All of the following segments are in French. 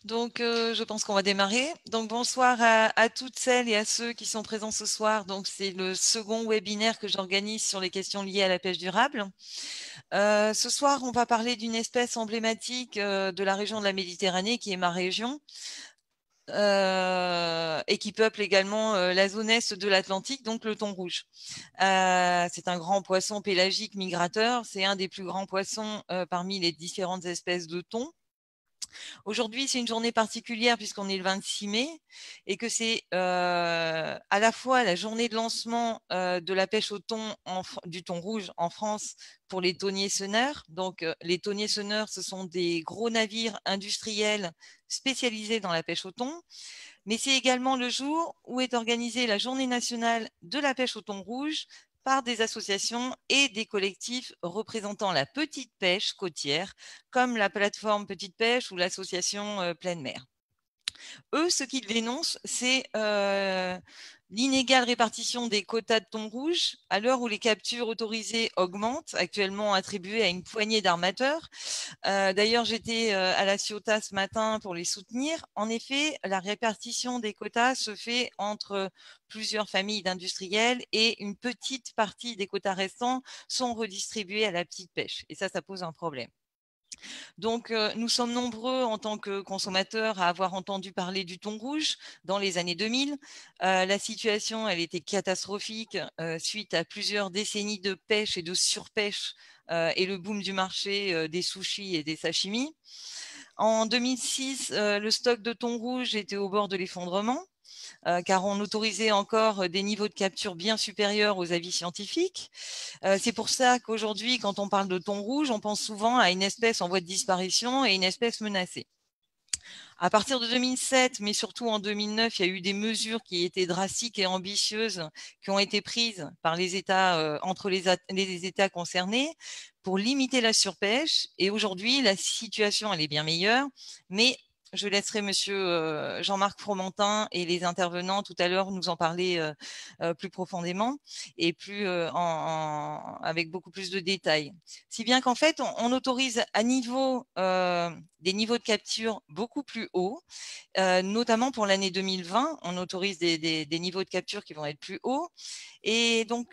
Donc, je pense qu'on va démarrer. Donc, bonsoir à toutes celles et à ceux qui sont présents ce soir. Donc, c'est le second webinaire que j'organise sur les questions liées à la pêche durable. Ce soir, on va parler d'une espèce emblématique de la région de la Méditerranée, qui est ma région, et qui peuple également la zone est de l'Atlantique, donc le thon rouge. C'est un grand poisson pélagique migrateur. C'est un des plus grands poissons parmi les différentes espèces de thon. Aujourd'hui, c'est une journée particulière puisqu'on est le 26 mai et que c'est à la fois la journée de lancement de la pêche au thon du thon rouge en France pour les thoniers-senneurs. Donc, les thoniers-senneurs, ce sont des gros navires industriels spécialisés dans la pêche au thon. Mais c'est également le jour où est organisée la journée nationale de la pêche au thon rouge par des associations et des collectifs représentant la petite pêche côtière, comme la plateforme Petite Pêche ou l'association Pleine Mer. Eux, ce qu'ils dénoncent, c'est l'inégale répartition des quotas de thon rouge à l'heure où les captures autorisées augmentent, actuellement attribuées à une poignée d'armateurs. D'ailleurs, j'étais à la Ciotat ce matin pour les soutenir. En effet, la répartition des quotas se fait entre plusieurs familles d'industriels et une petite partie des quotas restants sont redistribués à la petite pêche. Et ça pose un problème. Donc, nous sommes nombreux en tant que consommateurs à avoir entendu parler du thon rouge dans les années 2000. La situation, elle était catastrophique suite à plusieurs décennies de pêche et de surpêche et le boom du marché des sushis et des sashimi. En 2006, le stock de thon rouge était au bord de l'effondrement. Car on autorisait encore des niveaux de capture bien supérieurs aux avis scientifiques. C'est pour ça qu'aujourd'hui, quand on parle de thon rouge, on pense souvent à une espèce en voie de disparition et une espèce menacée. À partir de 2007, mais surtout en 2009, il y a eu des mesures qui étaient drastiques et ambitieuses qui ont été prises par les États, entre les États concernés pour limiter la surpêche. Et aujourd'hui, la situation, elle est bien meilleure, mais je laisserai monsieur Jean-Marc Fromentin et les intervenants tout à l'heure nous en parler plus profondément et avec beaucoup plus de détails. Si bien qu'en fait, on autorise à niveau des niveaux de capture beaucoup plus hauts, notamment pour l'année 2020, on autorise des niveaux de capture qui vont être plus hauts. Et donc,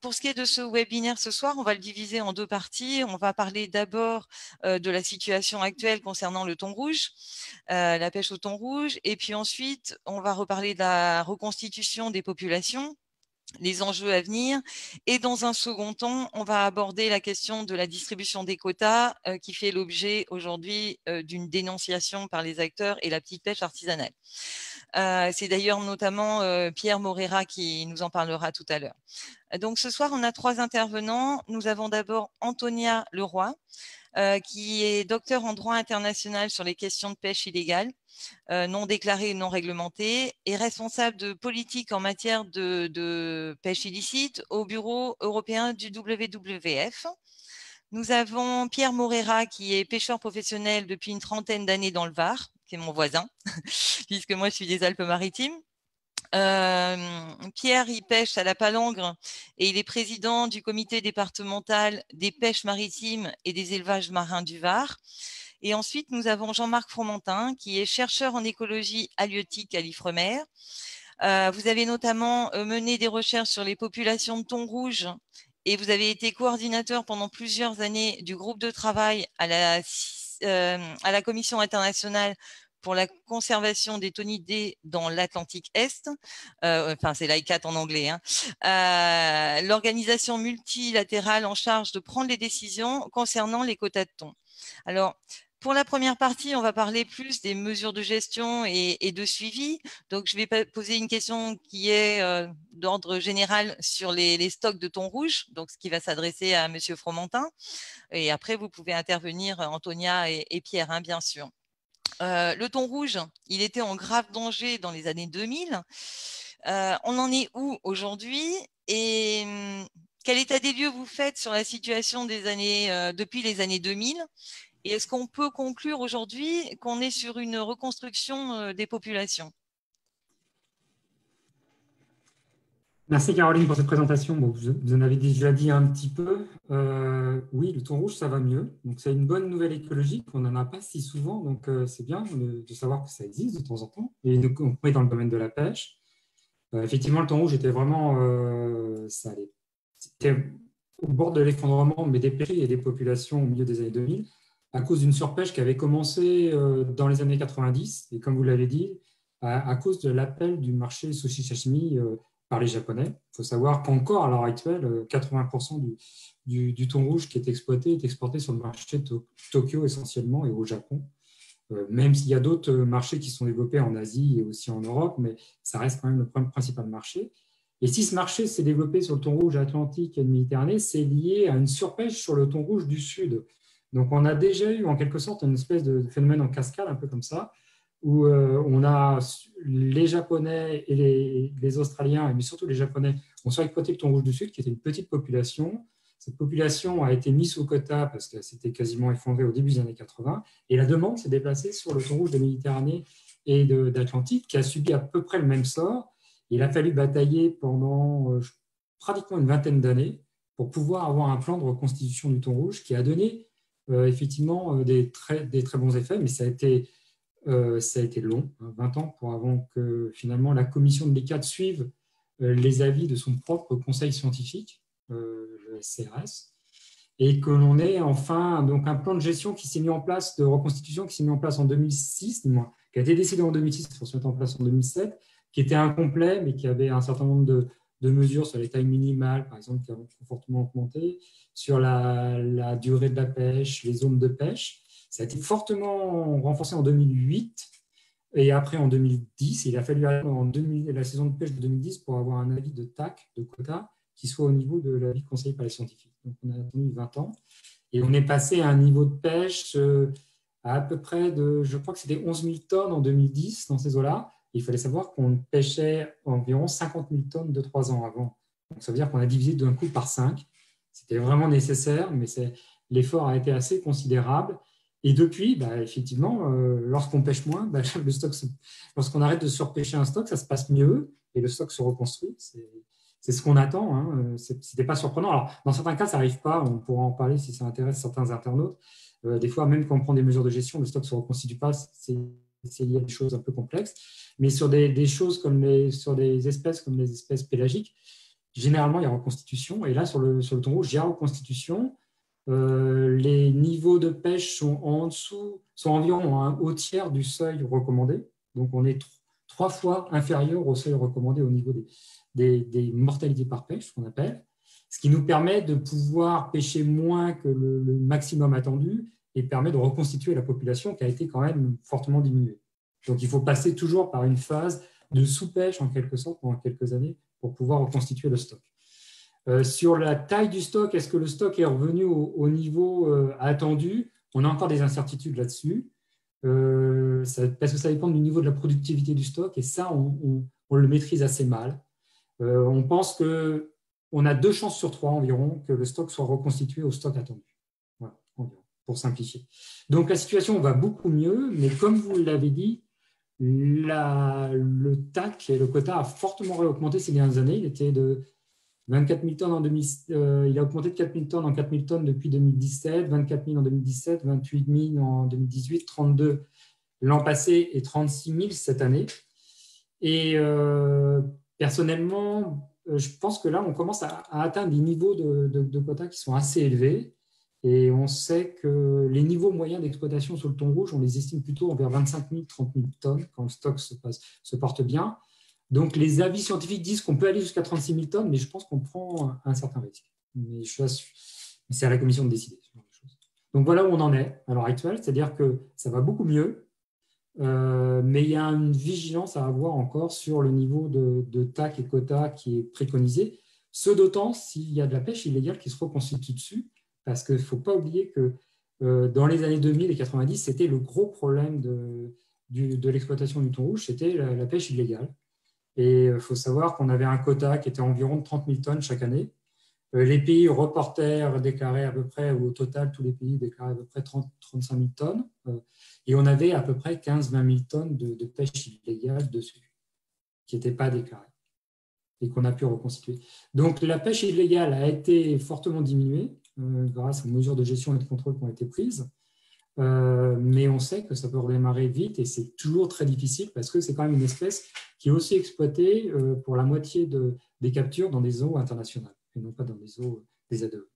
pour ce qui est de ce webinaire ce soir, on va le diviser en deux parties. On va parler d'abord de la situation actuelle concernant le thon rouge, la pêche au thon rouge, et puis ensuite, on va reparler de la reconstitution des populations, les enjeux à venir. Et dans un second temps, on va aborder la question de la distribution des quotas qui fait l'objet aujourd'hui d'une dénonciation par les acteurs et la petite pêche artisanale. C'est d'ailleurs notamment Pierre Morera qui nous en parlera tout à l'heure. Donc ce soir, on a trois intervenants. Nous avons d'abord Antonia Leroy, qui est docteur en droit international sur les questions de pêche illégale, non déclarée et non réglementée, et responsable de politique en matière de pêche illicite au bureau européen du WWF. Nous avons Pierre Morera, qui est pêcheur professionnel depuis une trentaine d'années dans le Var, qui est mon voisin, puisque moi je suis des Alpes-Maritimes. Pierre, il pêche à la palangre et il est président du comité départemental des pêches maritimes et des élevages marins du Var. Et ensuite, nous avons Jean-Marc Fromentin, qui est chercheur en écologie halieutique à l'Ifremer. Vous avez notamment mené des recherches sur les populations de thon rouge et vous avez été coordinateur pendant plusieurs années du groupe de travail à la Commission internationale pour la conservation des thonidés dans l'Atlantique Est, enfin c'est l'ICAT en anglais, hein. L'organisation multilatérale en charge de prendre les décisions concernant les quotas de thon. Alors, pour la première partie, on va parler plus des mesures de gestion et de suivi. Donc, je vais poser une question qui est d'ordre général sur les stocks de thon rouge, donc ce qui va s'adresser à Monsieur Fromentin. Et après, vous pouvez intervenir, Antonia et Pierre, hein, bien sûr. Le thon rouge, il était en grave danger dans les années 2000. On en est où aujourd'hui et quel état des lieux vous faites sur la situation depuis les années 2000? Et est-ce qu'on peut conclure aujourd'hui qu'on est sur une reconstruction des populations? Merci Caroline pour cette présentation. Bon, vous en avez déjà dit un petit peu. Oui, le thon rouge, ça va mieux. Donc, c'est une bonne nouvelle écologique. On n'en a pas si souvent. Donc, c'est bien de savoir que ça existe de temps en temps. Et donc, on est dans le domaine de la pêche. Effectivement, le thon rouge était vraiment, ça allait. C'était au bord de l'effondrement, mais des pêcheries et des populations au milieu des années 2000, à cause d'une surpêche qui avait commencé dans les années 90, et comme vous l'avez dit, à cause de l'appel du marché sushi sashimi par les Japonais. Il faut savoir qu'encore à l'heure actuelle, 80% du thon rouge qui est exporté sur le marché de Tokyo essentiellement et au Japon. Même s'il y a d'autres marchés qui sont développés en Asie et aussi en Europe, mais ça reste quand même le principal marché. Et si ce marché s'est développé sur le thon rouge atlantique et de Méditerranée, c'est lié à une surpêche sur le thon rouge du Sud. Donc on a déjà eu en quelque sorte une espèce de phénomène en cascade, un peu comme ça, où on a les Japonais et les Australiens, mais surtout les Japonais, ont surexploité le thon rouge du Sud, qui était une petite population. Cette population a été mise sous quota parce qu'elle s'était quasiment effondrée au début des années 80. Et la demande s'est déplacée sur le thon rouge de Méditerranée et d'Atlantique, qui a subi à peu près le même sort. Il a fallu batailler pendant pratiquement une vingtaine d'années pour pouvoir avoir un plan de reconstitution du thon rouge qui a donné effectivement des très bons effets, mais ça a été long, hein, 20 ans pour avant que finalement la commission de l'ICAD suive les avis de son propre conseil scientifique, le SCRS, et que l'on ait enfin donc un plan de gestion qui s'est mis en place, de reconstitution qui s'est mis en place en 2006, qui a été décidé en 2006 pour se mettre en place en 2007, qui était incomplet, mais qui avait un certain nombre de mesures sur les tailles minimales, par exemple, qui ont fortement augmenté, sur la durée de la pêche, les zones de pêche. Ça a été fortement renforcé en 2008 et après en 2010. Il a fallu attendre la saison de pêche de 2010 pour avoir un avis de TAC, de quota, qui soit au niveau de l'avis conseillé par les scientifiques. Donc on a attendu 20 ans et on est passé à un niveau de pêche à peu près de, je crois que c'était 11 000 tonnes en 2010 dans ces eaux-là. Il fallait savoir qu'on pêchait environ 50 000 tonnes de 3 ans avant. Donc ça veut dire qu'on a divisé d'un coup par 5. C'était vraiment nécessaire, mais l'effort a été assez considérable. Et depuis, bah, effectivement, lorsqu'on pêche moins, bah, lorsqu'on arrête de surpêcher un stock, ça se passe mieux et le stock se reconstruit. C'est ce qu'on attend. Hein. C'était pas surprenant. Alors, dans certains cas, ça n'arrive pas. On pourra en parler si ça intéresse certains internautes. Des fois, même quand on prend des mesures de gestion, le stock ne se reconstitue pas. C'est lié à des choses un peu complexes. Mais sur des choses sur des espèces comme les espèces pélagiques, généralement, il y a reconstitution. Et là, sur le thon rouge, il y a reconstitution. Les niveaux de pêche sont en dessous, sont environ un au tiers du seuil recommandé. Donc, on est 3 fois inférieur au seuil recommandé au niveau des mortalités par pêche, qu'on appelle, ce qui nous permet de pouvoir pêcher moins que le maximum attendu et permet de reconstituer la population qui a été quand même fortement diminuée. Donc, il faut passer toujours par une phase de sous-pêche, en quelque sorte, pendant quelques années, pour pouvoir reconstituer le stock. Sur la taille du stock, est-ce que le stock est revenu au niveau attendu? On a encore des incertitudes là-dessus, parce que ça dépend du niveau de la productivité du stock, et ça, on le maîtrise assez mal. On pense qu'on a 2 chances sur 3 environ que le stock soit reconstitué au stock attendu. Voilà, environ, pour simplifier. Donc la situation va beaucoup mieux, mais comme vous l'avez dit, le TAC et le quota a fortement augmenté ces dernières années. Il était de 24 000 tonnes en 2000, il a augmenté de 4 000 tonnes en 4 000 tonnes depuis 2017, 24 000 en 2017, 28 000 en 2018, 32 l'an passé et 36 000 cette année. Et personnellement, je pense que là, on commence à atteindre des niveaux de quotas qui sont assez élevés. Et on sait que les niveaux moyens d'exploitation sur le thon rouge, on les estime plutôt vers 25 000, 30 000 tonnes quand le stock se porte bien. Donc, les avis scientifiques disent qu'on peut aller jusqu'à 36 000 tonnes, mais je pense qu'on prend un certain risque. Mais c'est à la commission de décider. Donc, voilà où on en est à l'heure actuelle, c'est-à-dire que ça va beaucoup mieux, mais il y a une vigilance à avoir encore sur le niveau de TAC et quota qui est préconisé, ce d'autant s'il y a de la pêche illégale qui se reconstitue dessus, parce qu'il ne faut pas oublier que dans les années 2000 et 90, c'était le gros problème de l'exploitation du thon rouge, c'était la pêche illégale. Et il faut savoir qu'on avait un quota qui était environ de 30 000 tonnes chaque année. Les pays reporters déclaraient à peu près, ou au total, tous les pays déclaraient à peu près 30-35 000 tonnes. Et on avait à peu près 15-20 000 tonnes de pêche illégale dessus, qui n'étaient pas déclarées. et qu'on a pu reconstituer. Donc, la pêche illégale a été fortement diminuée grâce aux mesures de gestion et de contrôle qui ont été prises. Mais on sait que ça peut redémarrer vite et c'est toujours très difficile parce que c'est quand même une espèce qui est aussi exploitée pour la moitié des captures dans des eaux internationales et non pas dans des eaux des ADE.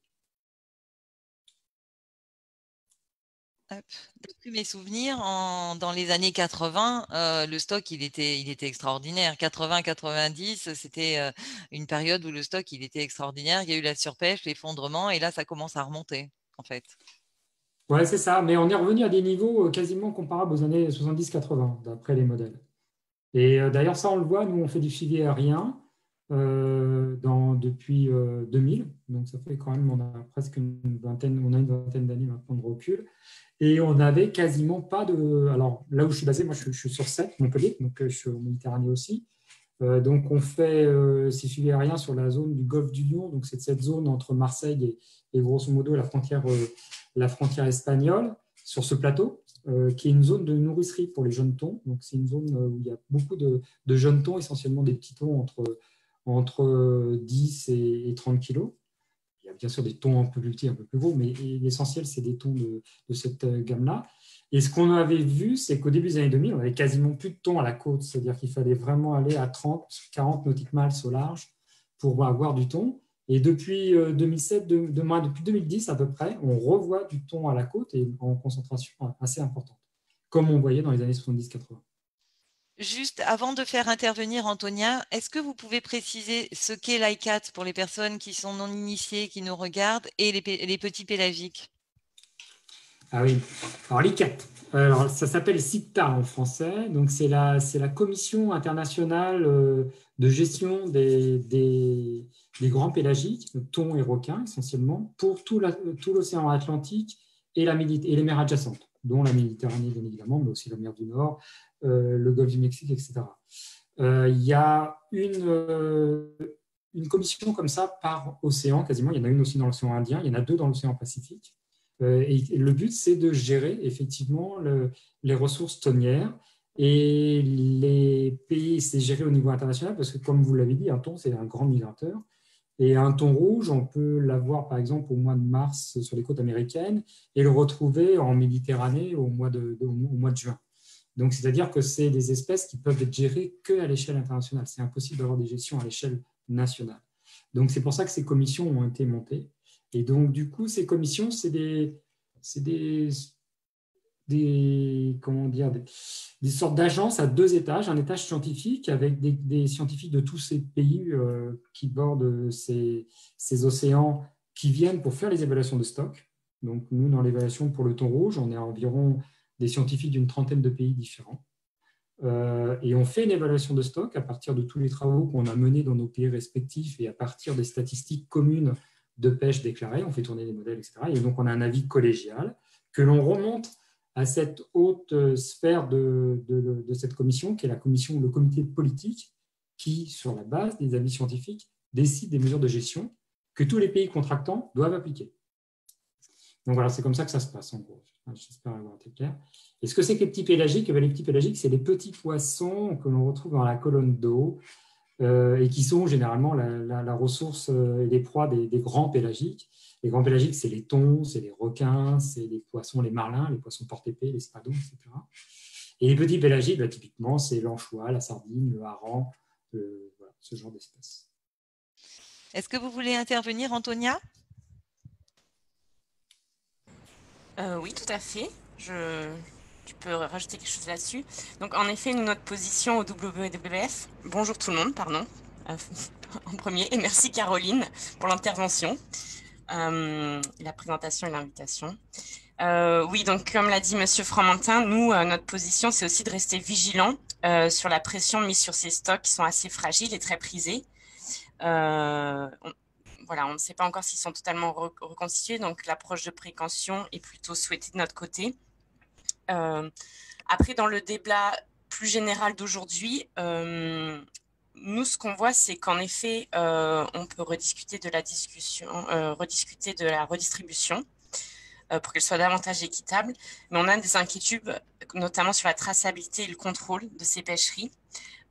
D'après mes souvenirs, dans les années 80, le stock il était extraordinaire. 80-90, c'était une période où le stock il était extraordinaire. Il y a eu la surpêche, l'effondrement, et là ça commence à remonter en fait. Ouais, c'est ça, mais on est revenu à des niveaux quasiment comparables aux années 70-80, d'après les modèles. Et d'ailleurs, ça, on le voit, nous, on fait du suivi aérien depuis 2000, donc ça fait quand même, on a presque une vingtaine d'années maintenant de recul, et on n'avait quasiment pas de... Alors, là où je suis basé, moi, je suis sur Sète, Montpellier, donc je suis en Méditerranée aussi. Donc, on fait ces suivis aériens sur la zone du golfe du Lion, donc c'est cette zone entre Marseille et grosso modo la frontière espagnole, sur ce plateau, qui est une zone de nourricerie pour les jeunes thons. Donc, c'est une zone où il y a beaucoup de jeunes thons, essentiellement des petits thons entre 10 et 30 kilos. Il y a bien sûr des thons un peu plus petits, un peu plus gros, mais l'essentiel, c'est des thons de cette gamme-là. Et ce qu'on avait vu, c'est qu'au début des années 2000, on avait quasiment plus de thon à la côte, c'est-à-dire qu'il fallait vraiment aller à 30, 40 nautiques miles au large pour avoir du thon. Et depuis 2007, depuis 2010 à peu près, on revoit du thon à la côte et en concentration assez importante, comme on voyait dans les années 70-80. Juste avant de faire intervenir Antonia, est-ce que vous pouvez préciser ce qu'est l'ICAT pour les personnes qui sont non initiées, qui nous regardent, et les petits pélagiques? Ah oui, alors l'ICAT, alors, ça s'appelle CICTA en français, donc c'est la Commission internationale de gestion des grands pélagiques, thon et requins essentiellement, pour tout l'océan Atlantique et les mers adjacentes, dont la Méditerranée bien évidemment, mais aussi la mer du Nord, le golfe du Mexique, etc. Il y a une commission comme ça par océan quasiment, il y en a une aussi dans l'océan Indien, il y en a deux dans l'océan Pacifique. Et le but, c'est de gérer effectivement les ressources thonières. Et les pays, c'est géré au niveau international parce que, comme vous l'avez dit, un thon, c'est un grand migrateur. Et un thon rouge, on peut l'avoir par exemple au mois de mars sur les côtes américaines et le retrouver en Méditerranée au mois de juin. Donc, c'est-à-dire que c'est des espèces qui peuvent être gérées qu'à l'échelle internationale. C'est impossible d'avoir des gestions à l'échelle nationale. Donc, c'est pour ça que ces commissions ont été montées. Et donc, du coup, ces commissions, c'est des sortes d'agences à deux étages, un étage scientifique avec des scientifiques de tous ces pays qui bordent ces océans qui viennent pour faire les évaluations de stock. Donc, nous, dans l'évaluation pour le thon rouge, on est à environ des scientifiques d'une trentaine de pays différents. Et on fait une évaluation de stock à partir de tous les travaux qu'on a menés dans nos pays respectifs et à partir des statistiques communes de pêche déclarées. On fait tourner des modèles, etc. Et donc, on a un avis collégial que l'on remonte à cette haute sphère de cette commission, qui est le comité politique, qui, sur la base des avis scientifiques, décide des mesures de gestion que tous les pays contractants doivent appliquer. Donc voilà, c'est comme ça que ça se passe en gros. J'espère avoir été clair. Et ce que c'est que les petits pélagiques? Les petits pélagiques, c'est les petits poissons que l'on retrouve dans la colonne d'eau et qui sont généralement la ressource et les proies des grands pélagiques. Les grands pélagiques, c'est les thons, c'est les requins, c'est les poissons, les marlins, les poissons porte-épée, les spadons, etc. Et les petits pélagiques, typiquement, c'est l'anchois, la sardine, le hareng, voilà, ce genre d'espèces. Est-ce que vous voulez intervenir, Antonia? Oui, tout à fait. Tu peux rajouter quelque chose là-dessus. Donc, en effet, nous, notre position au WWF. Bonjour tout le monde, pardon, en premier. Et merci Caroline pour l'intervention, la présentation et l'invitation. Oui, donc comme l'a dit Monsieur Fromentin, nous, notre position, c'est aussi de rester vigilant sur la pression mise sur ces stocks qui sont assez fragiles et très prisés. Voilà, on ne sait pas encore s'ils sont totalement reconstitués, donc l'approche de précaution est plutôt souhaitée de notre côté. Après, dans le débat plus général d'aujourd'hui, nous, ce qu'on voit, c'est qu'en effet, on peut rediscuter de la redistribution pour qu'elle soit davantage équitable, mais on a des inquiétudes, notamment sur la traçabilité et le contrôle de ces pêcheries.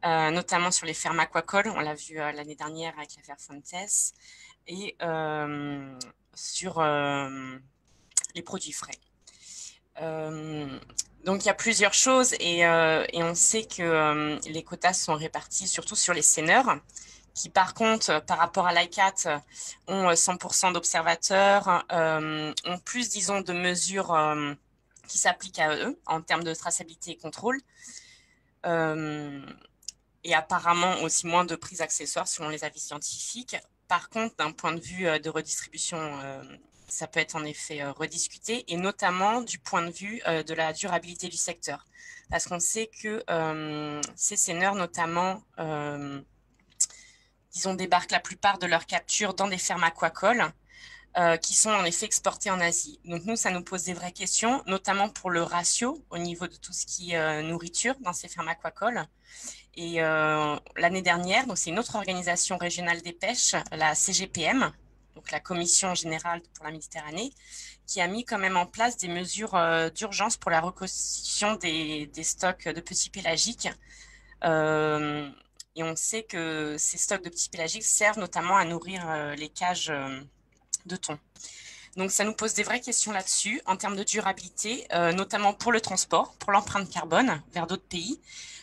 notamment sur les fermes aquacoles, on l'a vu l'année dernière avec l'affaire Fontes, et sur les produits frais. Donc, il y a plusieurs choses et on sait que les quotas sont répartis surtout sur les seineurs qui, par contre, par rapport à l'ICAT, ont 100% d'observateurs, ont plus, disons, de mesures qui s'appliquent à eux en termes de traçabilité et contrôle. Et apparemment aussi moins de prises accessoires selon les avis scientifiques. Par contre, d'un point de vue de redistribution, ça peut être en effet rediscuté, et notamment du point de vue de la durabilité du secteur. Parce qu'on sait que ces seineurs, notamment, disons, débarquent la plupart de leurs captures dans des fermes aquacoles qui sont en effet exportées en Asie. Donc nous, ça nous pose des vraies questions, notamment pour le ratio au niveau de tout ce qui est nourriture dans ces fermes aquacoles. Et l'année dernière, donc c'est une autre organisation régionale des pêches, la CGPM, donc la Commission générale pour la Méditerranée, qui a mis quand même en place des mesures d'urgence pour la reconstitution des stocks de petits pélagiques. Et on sait que ces stocks de petits pélagiques servent notamment à nourrir les cages de thon. Donc, ça nous pose des vraies questions là-dessus, en termes de durabilité, notamment pour le transport, pour l'empreinte carbone vers d'autres pays.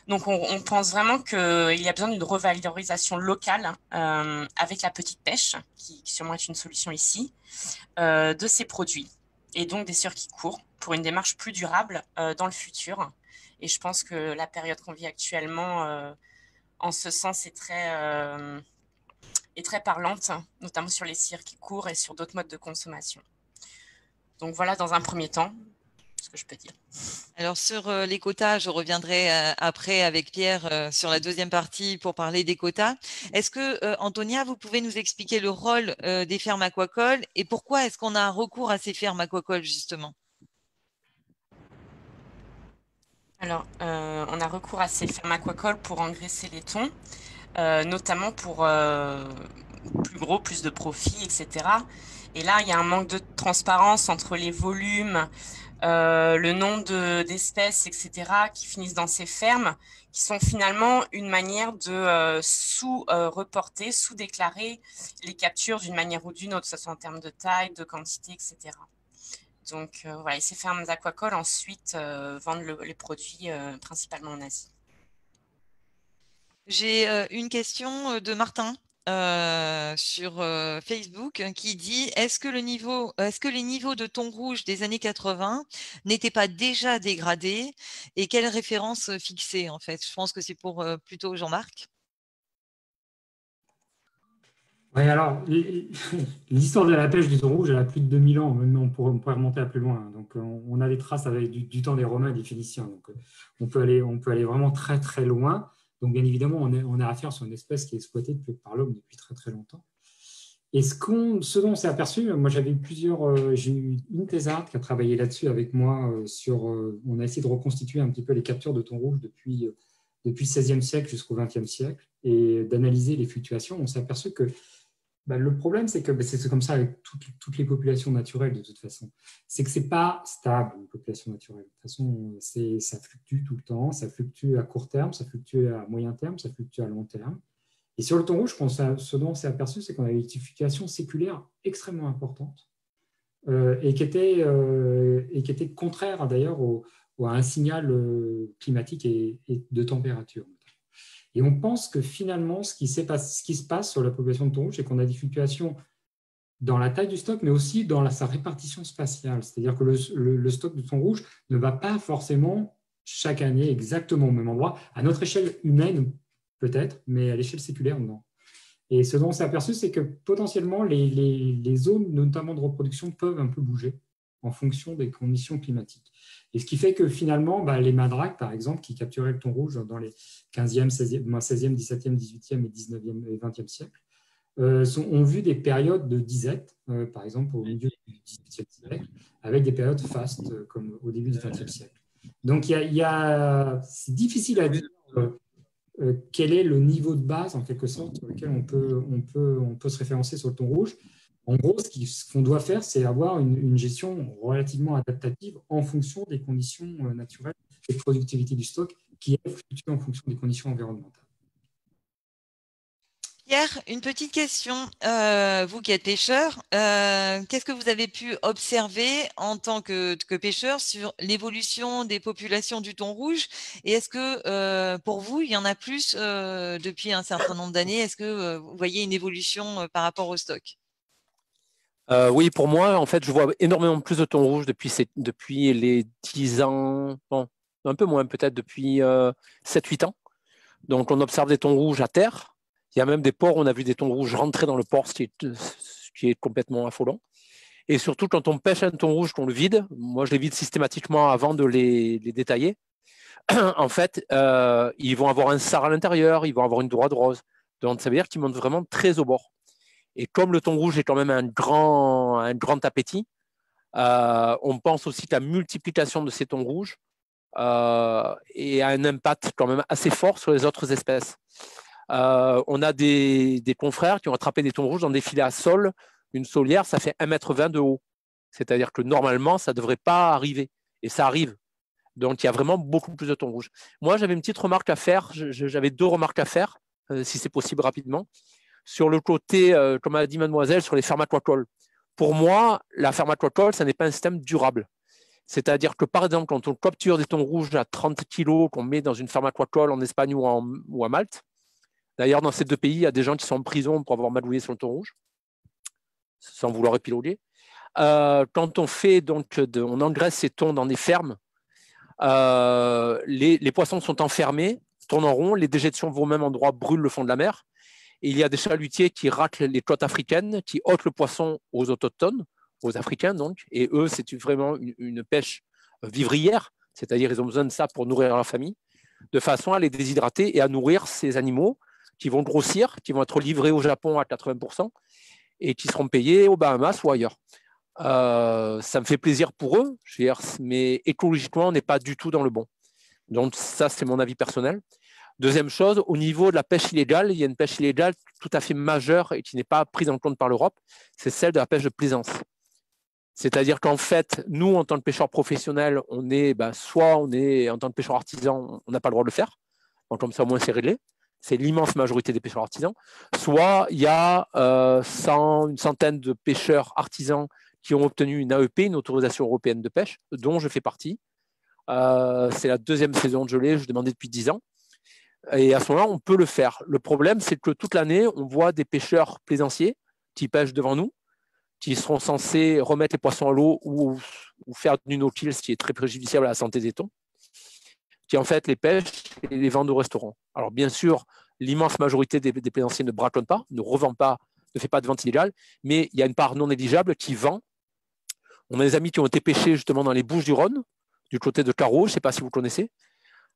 Donc, on pense vraiment qu'il y a besoin d'une revalorisation locale avec la petite pêche, qui sûrement est une solution ici, de ces produits. Et donc, des circuits courts pour une démarche plus durable dans le futur. Et je pense que la période qu'on vit actuellement, en ce sens, est très parlante, notamment sur les circuits courts et sur d'autres modes de consommation. Donc voilà, dans un premier temps, ce que je peux dire. Alors sur les quotas, je reviendrai après avec Pierre sur la deuxième partie pour parler des quotas. Est-ce que, Antonia, vous pouvez nous expliquer le rôle des fermes aquacoles et pourquoi est-ce qu'on a recours à ces fermes aquacoles justement? Alors, on a recours à ces fermes aquacoles pour engraisser les thons, notamment pour plus gros, plus de profit, etc. Et là, il y a un manque de transparence entre les volumes, le nombre d'espèces, etc., qui finissent dans ces fermes, qui sont finalement une manière de sous-reporter, sous-déclarer les captures d'une manière ou d'une autre, que ce soit en termes de taille, de quantité, etc. Donc, voilà, et ces fermes aquacoles, ensuite, vendent les produits principalement en Asie. J'ai une question de Martin sur Facebook qui dit est-ce que les niveaux de thon rouge des années 80 n'étaient pas déjà dégradés et quelles références fixer en fait? Je pense que c'est pour plutôt Jean-Marc. Oui, alors, l'histoire de la pêche du thon rouge, elle a plus de 2000 ans. Maintenant, on pourrait remonter à plus loin. Donc, on a des traces avec du temps des Romains et des Phéniciens. Donc, on peut aller vraiment très, très loin. Donc, bien évidemment, on a affaire sur une espèce qui est exploitée par l'homme depuis très, très longtemps. Et ce dont on s'est aperçu, moi, j'ai eu une thésarde qui a travaillé là-dessus avec moi on a essayé de reconstituer un petit peu les captures de thon rouge depuis le XVIe siècle jusqu'au XXe siècle et d'analyser les fluctuations. On s'est aperçu que le problème, c'est que c'est comme ça avec toutes les populations naturelles, de toute façon. C'est que ce n'est pas stable, une population naturelle. De toute façon, ça fluctue tout le temps. Ça fluctue à court terme, ça fluctue à moyen terme, ça fluctue à long terme. Et sur le thon rouge, ce dont on s'est aperçu, c'est qu'on avait une fluctuation séculaire extrêmement importante et qui était contraire d'ailleurs à un signal climatique et de température. Et on pense que finalement, ce qui se passe sur la population de thon rouge, c'est qu'on a des fluctuations dans la taille du stock, mais aussi dans sa répartition spatiale. C'est-à-dire que le stock de thon rouge ne va pas forcément chaque année exactement au même endroit. À notre échelle humaine, peut-être, mais à l'échelle séculaire, non. Et ce dont on s'est aperçu, c'est que potentiellement, les zones, notamment de reproduction, peuvent un peu bouger en fonction des conditions climatiques. Et ce qui fait que finalement, les madraques, par exemple, qui capturaient le thon rouge dans les 15e, 16e, 17e, 18e et 19e et 20e siècles, ont vu des périodes de disette, par exemple au milieu du 18e siècle, avec des périodes fastes, comme au début du 20e siècle. Donc, c'est difficile à dire quel est le niveau de base, en quelque sorte, sur lequel on peut se référencer sur le thon rouge. En gros, ce qu'on doit faire, c'est avoir une gestion relativement adaptative en fonction des conditions naturelles et de productivité du stock qui fluctue en fonction des conditions environnementales. Pierre, une petite question. Vous qui êtes pêcheur, qu'est-ce que vous avez pu observer en tant que pêcheur sur l'évolution des populations du thon rouge? Et est-ce que pour vous, il y en a plus depuis un certain nombre d'années? Est-ce que vous voyez une évolution par rapport au stock? Oui, pour moi, en fait, je vois énormément plus de thon rouge depuis les 10 ans, bon, un peu moins peut-être, depuis 7-8 ans. Donc, on observe des thons rouges à terre. Il y a même des ports, on a vu des thons rouges rentrer dans le port, ce qui est complètement affolant. Et surtout, quand on pêche un thon rouge, qu'on le vide, moi je les vide systématiquement avant de les détailler. En fait, ils vont avoir un sard à l'intérieur, ils vont avoir une droite rose. Donc, ça veut dire qu'ils montent vraiment très au bord. Et comme le thon rouge est quand même un grand appétit, on pense aussi que la multiplication de ces thons rouges a un impact quand même assez fort sur les autres espèces. On a des confrères qui ont attrapé des thons rouges dans des filets à sol. Une saulière, ça fait 1,20 m de haut. C'est-à-dire que normalement, ça ne devrait pas arriver. Et ça arrive. Donc, il y a vraiment beaucoup plus de thons rouges. Moi, j'avais une petite remarque à faire. J'avais 2 remarques à faire, si c'est possible rapidement. Sur le côté, comme a dit mademoiselle, sur les fermes aquacoles. Pour moi, la ferme aquacole, ça n'est pas un système durable. C'est-à-dire que, par exemple, quand on capture des thons rouges à 30 kg qu'on met dans une ferme aquacole en Espagne ou à Malte, d'ailleurs, dans ces 2 pays, il y a des gens qui sont en prison pour avoir magouillé sur le thon rouge, sans vouloir épiloguer. Quand on fait on engraisse ces thons dans des fermes, les poissons sont enfermés, tournent en rond, les déjections vont au même endroit, brûlent le fond de la mer. Et il y a des chalutiers qui raclent les côtes africaines, qui ôtent le poisson aux autochtones, aux Africains donc. Et eux, c'est vraiment une pêche vivrière, c'est-à-dire ils ont besoin de ça pour nourrir leur famille, de façon à les déshydrater et à nourrir ces animaux qui vont grossir, qui vont être livrés au Japon à 80% et qui seront payés aux Bahamas ou ailleurs. Ça me fait plaisir pour eux, mais écologiquement, on n'est pas du tout dans le bon. Donc ça, c'est mon avis personnel. Deuxième chose, au niveau de la pêche illégale, il y a une pêche illégale tout à fait majeure et qui n'est pas prise en compte par l'Europe, c'est celle de la pêche de plaisance. C'est-à-dire qu'en fait, nous, en tant que pêcheurs professionnels, soit on est en tant que pêcheur artisan, on n'a pas le droit de le faire, donc comme ça au moins c'est réglé. C'est l'immense majorité des pêcheurs artisans. Soit il y a une centaine de pêcheurs artisans qui ont obtenu une AEP, une autorisation européenne de pêche, dont je fais partie. C'est la 2e saison de gelée, je demandais depuis 10 ans. Et à ce moment-là, on peut le faire. Le problème, c'est que toute l'année, on voit des pêcheurs plaisanciers qui pêchent devant nous, qui seront censés remettre les poissons à l'eau ou faire du no-kill, ce qui est très préjudiciable à la santé des thons, qui en fait les pêchent et les vendent au restaurant. Alors bien sûr, l'immense majorité des plaisanciers ne braconnent pas, ne revendent pas, ne fait pas de vente illégale, mais il y a une part non négligeable qui vend. On a des amis qui ont été pêchés justement dans les Bouches-du-Rhône, du côté de Carreau, je ne sais pas si vous connaissez.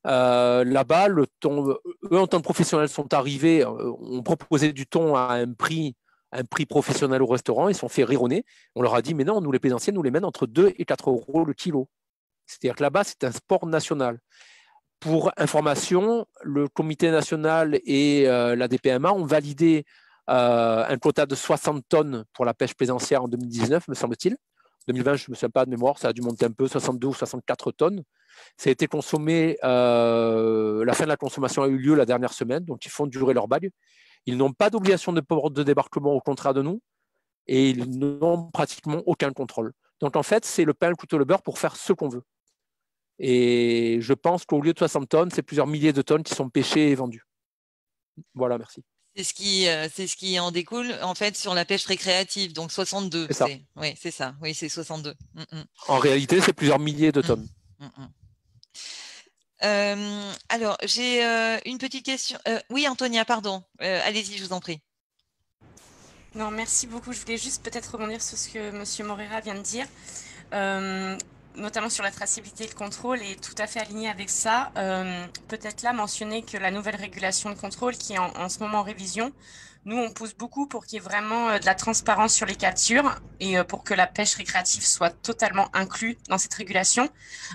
Là-bas, eux en tant que professionnels sont arrivés, ont proposé du thon à un prix professionnel au restaurant, ils se sont fait rire au nez. On leur a dit, mais non, nous les plaisanciers, nous les mènent entre 2 et 4 euros le kilo. C'est-à-dire que là-bas, c'est un sport national. Pour information, le comité national et la DPMA ont validé un quota de 60 tonnes pour la pêche plaisancière en 2019, me semble-t-il. 2020, je ne me souviens pas de mémoire, ça a dû monter un peu, 62 ou 64 tonnes. Ça a été consommé, la fin de la consommation a eu lieu la dernière semaine, donc ils font durer leur bague. Ils n'ont pas d'obligation de port de débarquement au contraire de nous, et ils n'ont pratiquement aucun contrôle. Donc en fait, c'est le pain, le couteau, le beurre pour faire ce qu'on veut. Et je pense qu'au lieu de 60 tonnes, c'est plusieurs milliers de tonnes qui sont pêchées et vendues. Voilà, merci. C'est ce qui en découle en fait sur la pêche récréative, donc 62. C'est ça. Oui, c'est ça. Oui, c'est 62. En réalité, c'est plusieurs milliers de tonnes. Alors, j'ai une petite question. Oui, Antonia, pardon. Allez-y, je vous en prie. Non, merci beaucoup. Je voulais juste peut-être rebondir sur ce que M. Moreira vient de dire, notamment sur la traçabilité et le contrôle, et tout à fait aligné avec ça. Peut-être là mentionner que la nouvelle régulation de contrôle qui est en ce moment en révision, nous, on pousse beaucoup pour qu'il y ait vraiment de la transparence sur les captures et pour que la pêche récréative soit totalement inclue dans cette régulation,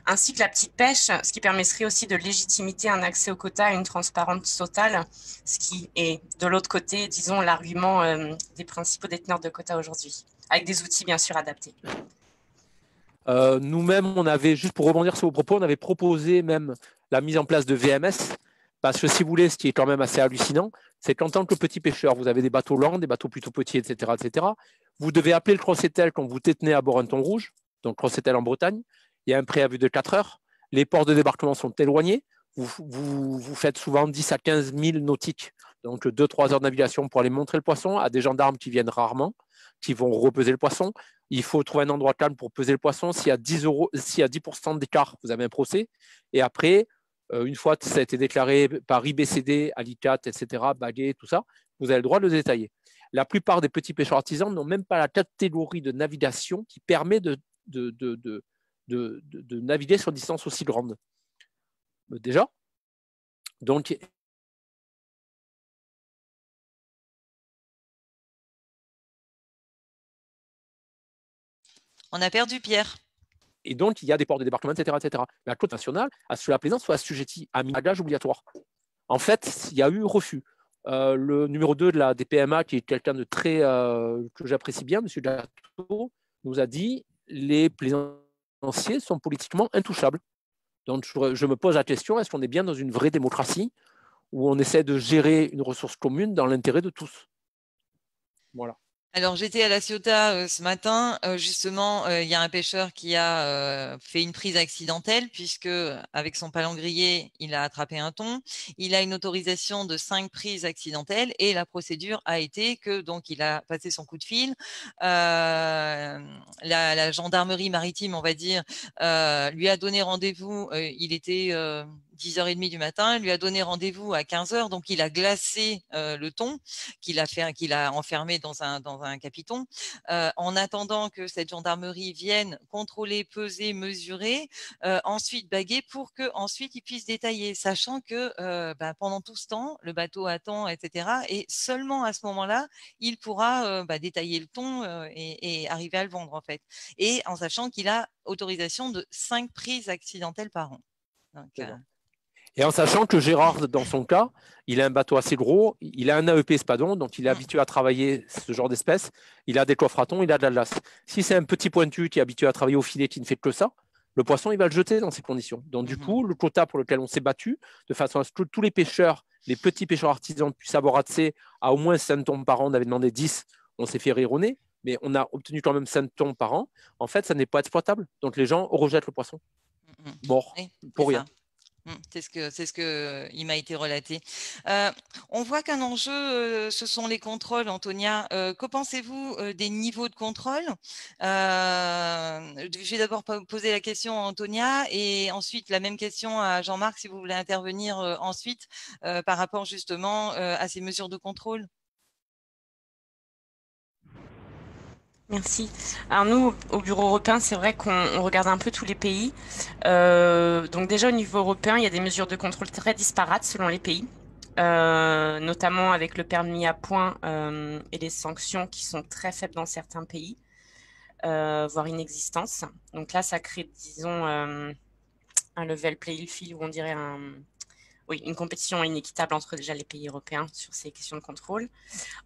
ainsi que la petite pêche, ce qui permettrait aussi de légitimiter un accès au quota et une transparence totale, ce qui est de l'autre côté, disons, l'argument des principaux déteneurs de quotas aujourd'hui, avec des outils bien sûr adaptés. Nous-mêmes, juste pour rebondir sur vos propos, on avait proposé même la mise en place de VMS Parce que si vous voulez, ce qui est quand même assez hallucinant, c'est qu'en tant que petit pêcheur, vous avez des bateaux lents, des bateaux plutôt petits, etc., etc. Vous devez appeler le Crossetel quand vous tenez à bord un thon rouge, donc Crossetel en Bretagne. Il y a un préavis de 4 heures. Les ports de débarquement sont éloignés. Vous faites souvent 10 à 15 000 nautiques, donc 2-3 heures de navigation pour aller montrer le poisson à des gendarmes qui viennent rarement, qui vont repeser le poisson. Il faut trouver un endroit calme pour peser le poisson. S'il y a 10% d'écart, vous avez un procès. Et après, une fois que ça a été déclaré par IBCD, Alicat, etc., baguet, tout ça, vous avez le droit de le détailler. La plupart des petits pêcheurs artisans n'ont même pas la catégorie de navigation qui permet de naviguer sur distance aussi grande. Déjà. Donc, on a perdu Pierre. Et donc, il y a des ports de débarquement, etc., etc. Mais la côte nationale, à ce que la plaisance soit assujettie à un gage obligatoire. En fait, il y a eu refus. Le numéro 2 des PMA, qui est quelqu'un de très que j'apprécie bien, M. Gatto, nous a dit les plaisanciers sont politiquement intouchables. Donc, je me pose la question, est-ce qu'on est bien dans une vraie démocratie où on essaie de gérer une ressource commune dans l'intérêt de tous? Voilà. Alors, j'étais à La Ciotat ce matin. Justement, il y a un pêcheur qui a fait une prise accidentelle puisque, avec son palangrier, il a attrapé un thon. Il a une autorisation de 5 prises accidentelles et la procédure a été que donc il a passé son coup de fil. La gendarmerie maritime, on va dire, lui a donné rendez-vous. Il était 10h30 du matin, lui a donné rendez-vous à 15h, donc il a glacé le thon qu'il a enfermé dans un capiton, en attendant que cette gendarmerie vienne contrôler, peser, mesurer, ensuite baguer pour que ensuite il puisse détailler, sachant que pendant tout ce temps, le bateau attend, etc. Et seulement à ce moment-là, il pourra détailler le thon et arriver à le vendre en fait. Et en sachant qu'il a autorisation de 5 prises accidentelles par an. Donc, et en sachant que Gérard, dans son cas, il a un bateau assez gros, il a un AEP Espadon, donc il est habitué à travailler ce genre d'espèces, il a des coffres à thon, il a de la glace. Si c'est un petit pointu qui est habitué à travailler au filet, qui ne fait que ça, le poisson, il va le jeter dans ces conditions. Donc du coup, le quota pour lequel on s'est battu, de façon à ce que tous les pêcheurs, les petits pêcheurs artisans puissent avoir accès à au moins 5 tonnes par an, on avait demandé 10, on s'est fait rire au nez, mais on a obtenu quand même 5 tonnes par an. En fait, ça n'est pas exploitable. Donc les gens rejettent le poisson. Mort, pour rien. C'est ce que il m'a été relaté. On voit qu'un enjeu, ce sont les contrôles, Antonia. Que pensez-vous des niveaux de contrôle? Je vais d'abord poser la question à Antonia et ensuite la même question à Jean-Marc si vous voulez intervenir ensuite par rapport justement à ces mesures de contrôle. Merci. Alors nous, au Bureau européen, c'est vrai qu'on regarde un peu tous les pays. Donc déjà au niveau européen, il y a des mesures de contrôle très disparates selon les pays, notamment avec le permis à points et les sanctions qui sont très faibles dans certains pays, voire inexistantes. Donc là, ça crée, disons, un level playing field où on dirait une compétition inéquitable entre déjà les pays européens sur ces questions de contrôle.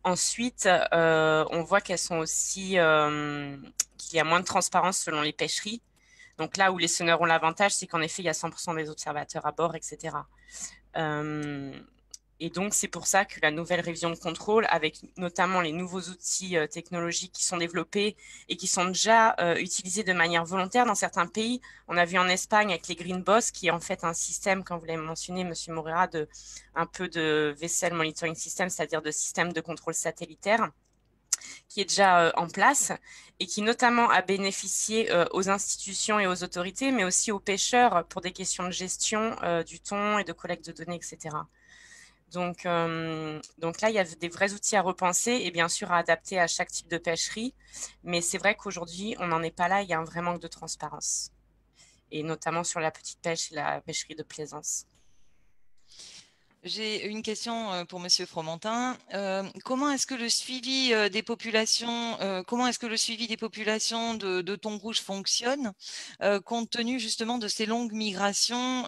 Ensuite, on voit qu'elles sont aussi qu'il y a moins de transparence selon les pêcheries. Donc là où les sonneurs ont l'avantage, c'est qu'en effet, il y a 100% des observateurs à bord, etc. Et donc, c'est pour ça que la nouvelle révision de contrôle, avec notamment les nouveaux outils technologiques qui sont développés et qui sont déjà utilisés de manière volontaire dans certains pays. On a vu en Espagne avec les Green Boss, qui est en fait un système, comme vous l'avez mentionné, M. Moreira, un peu de vessel monitoring system, c'est-à-dire de système de contrôle satellitaire, qui est déjà en place et qui notamment a bénéficié aux institutions et aux autorités, mais aussi aux pêcheurs pour des questions de gestion du thon et de collecte de données, etc. Donc là, il y a des vrais outils à repenser et bien sûr à adapter à chaque type de pêcherie. Mais c'est vrai qu'aujourd'hui, on n'en est pas là. Il y a un vrai manque de transparence. Et notamment sur la petite pêche et la pêcherie de plaisance. J'ai une question pour Monsieur Fromentin. Comment est-ce que le suivi des populations, de thon rouge fonctionne, compte tenu justement de ces longues migrations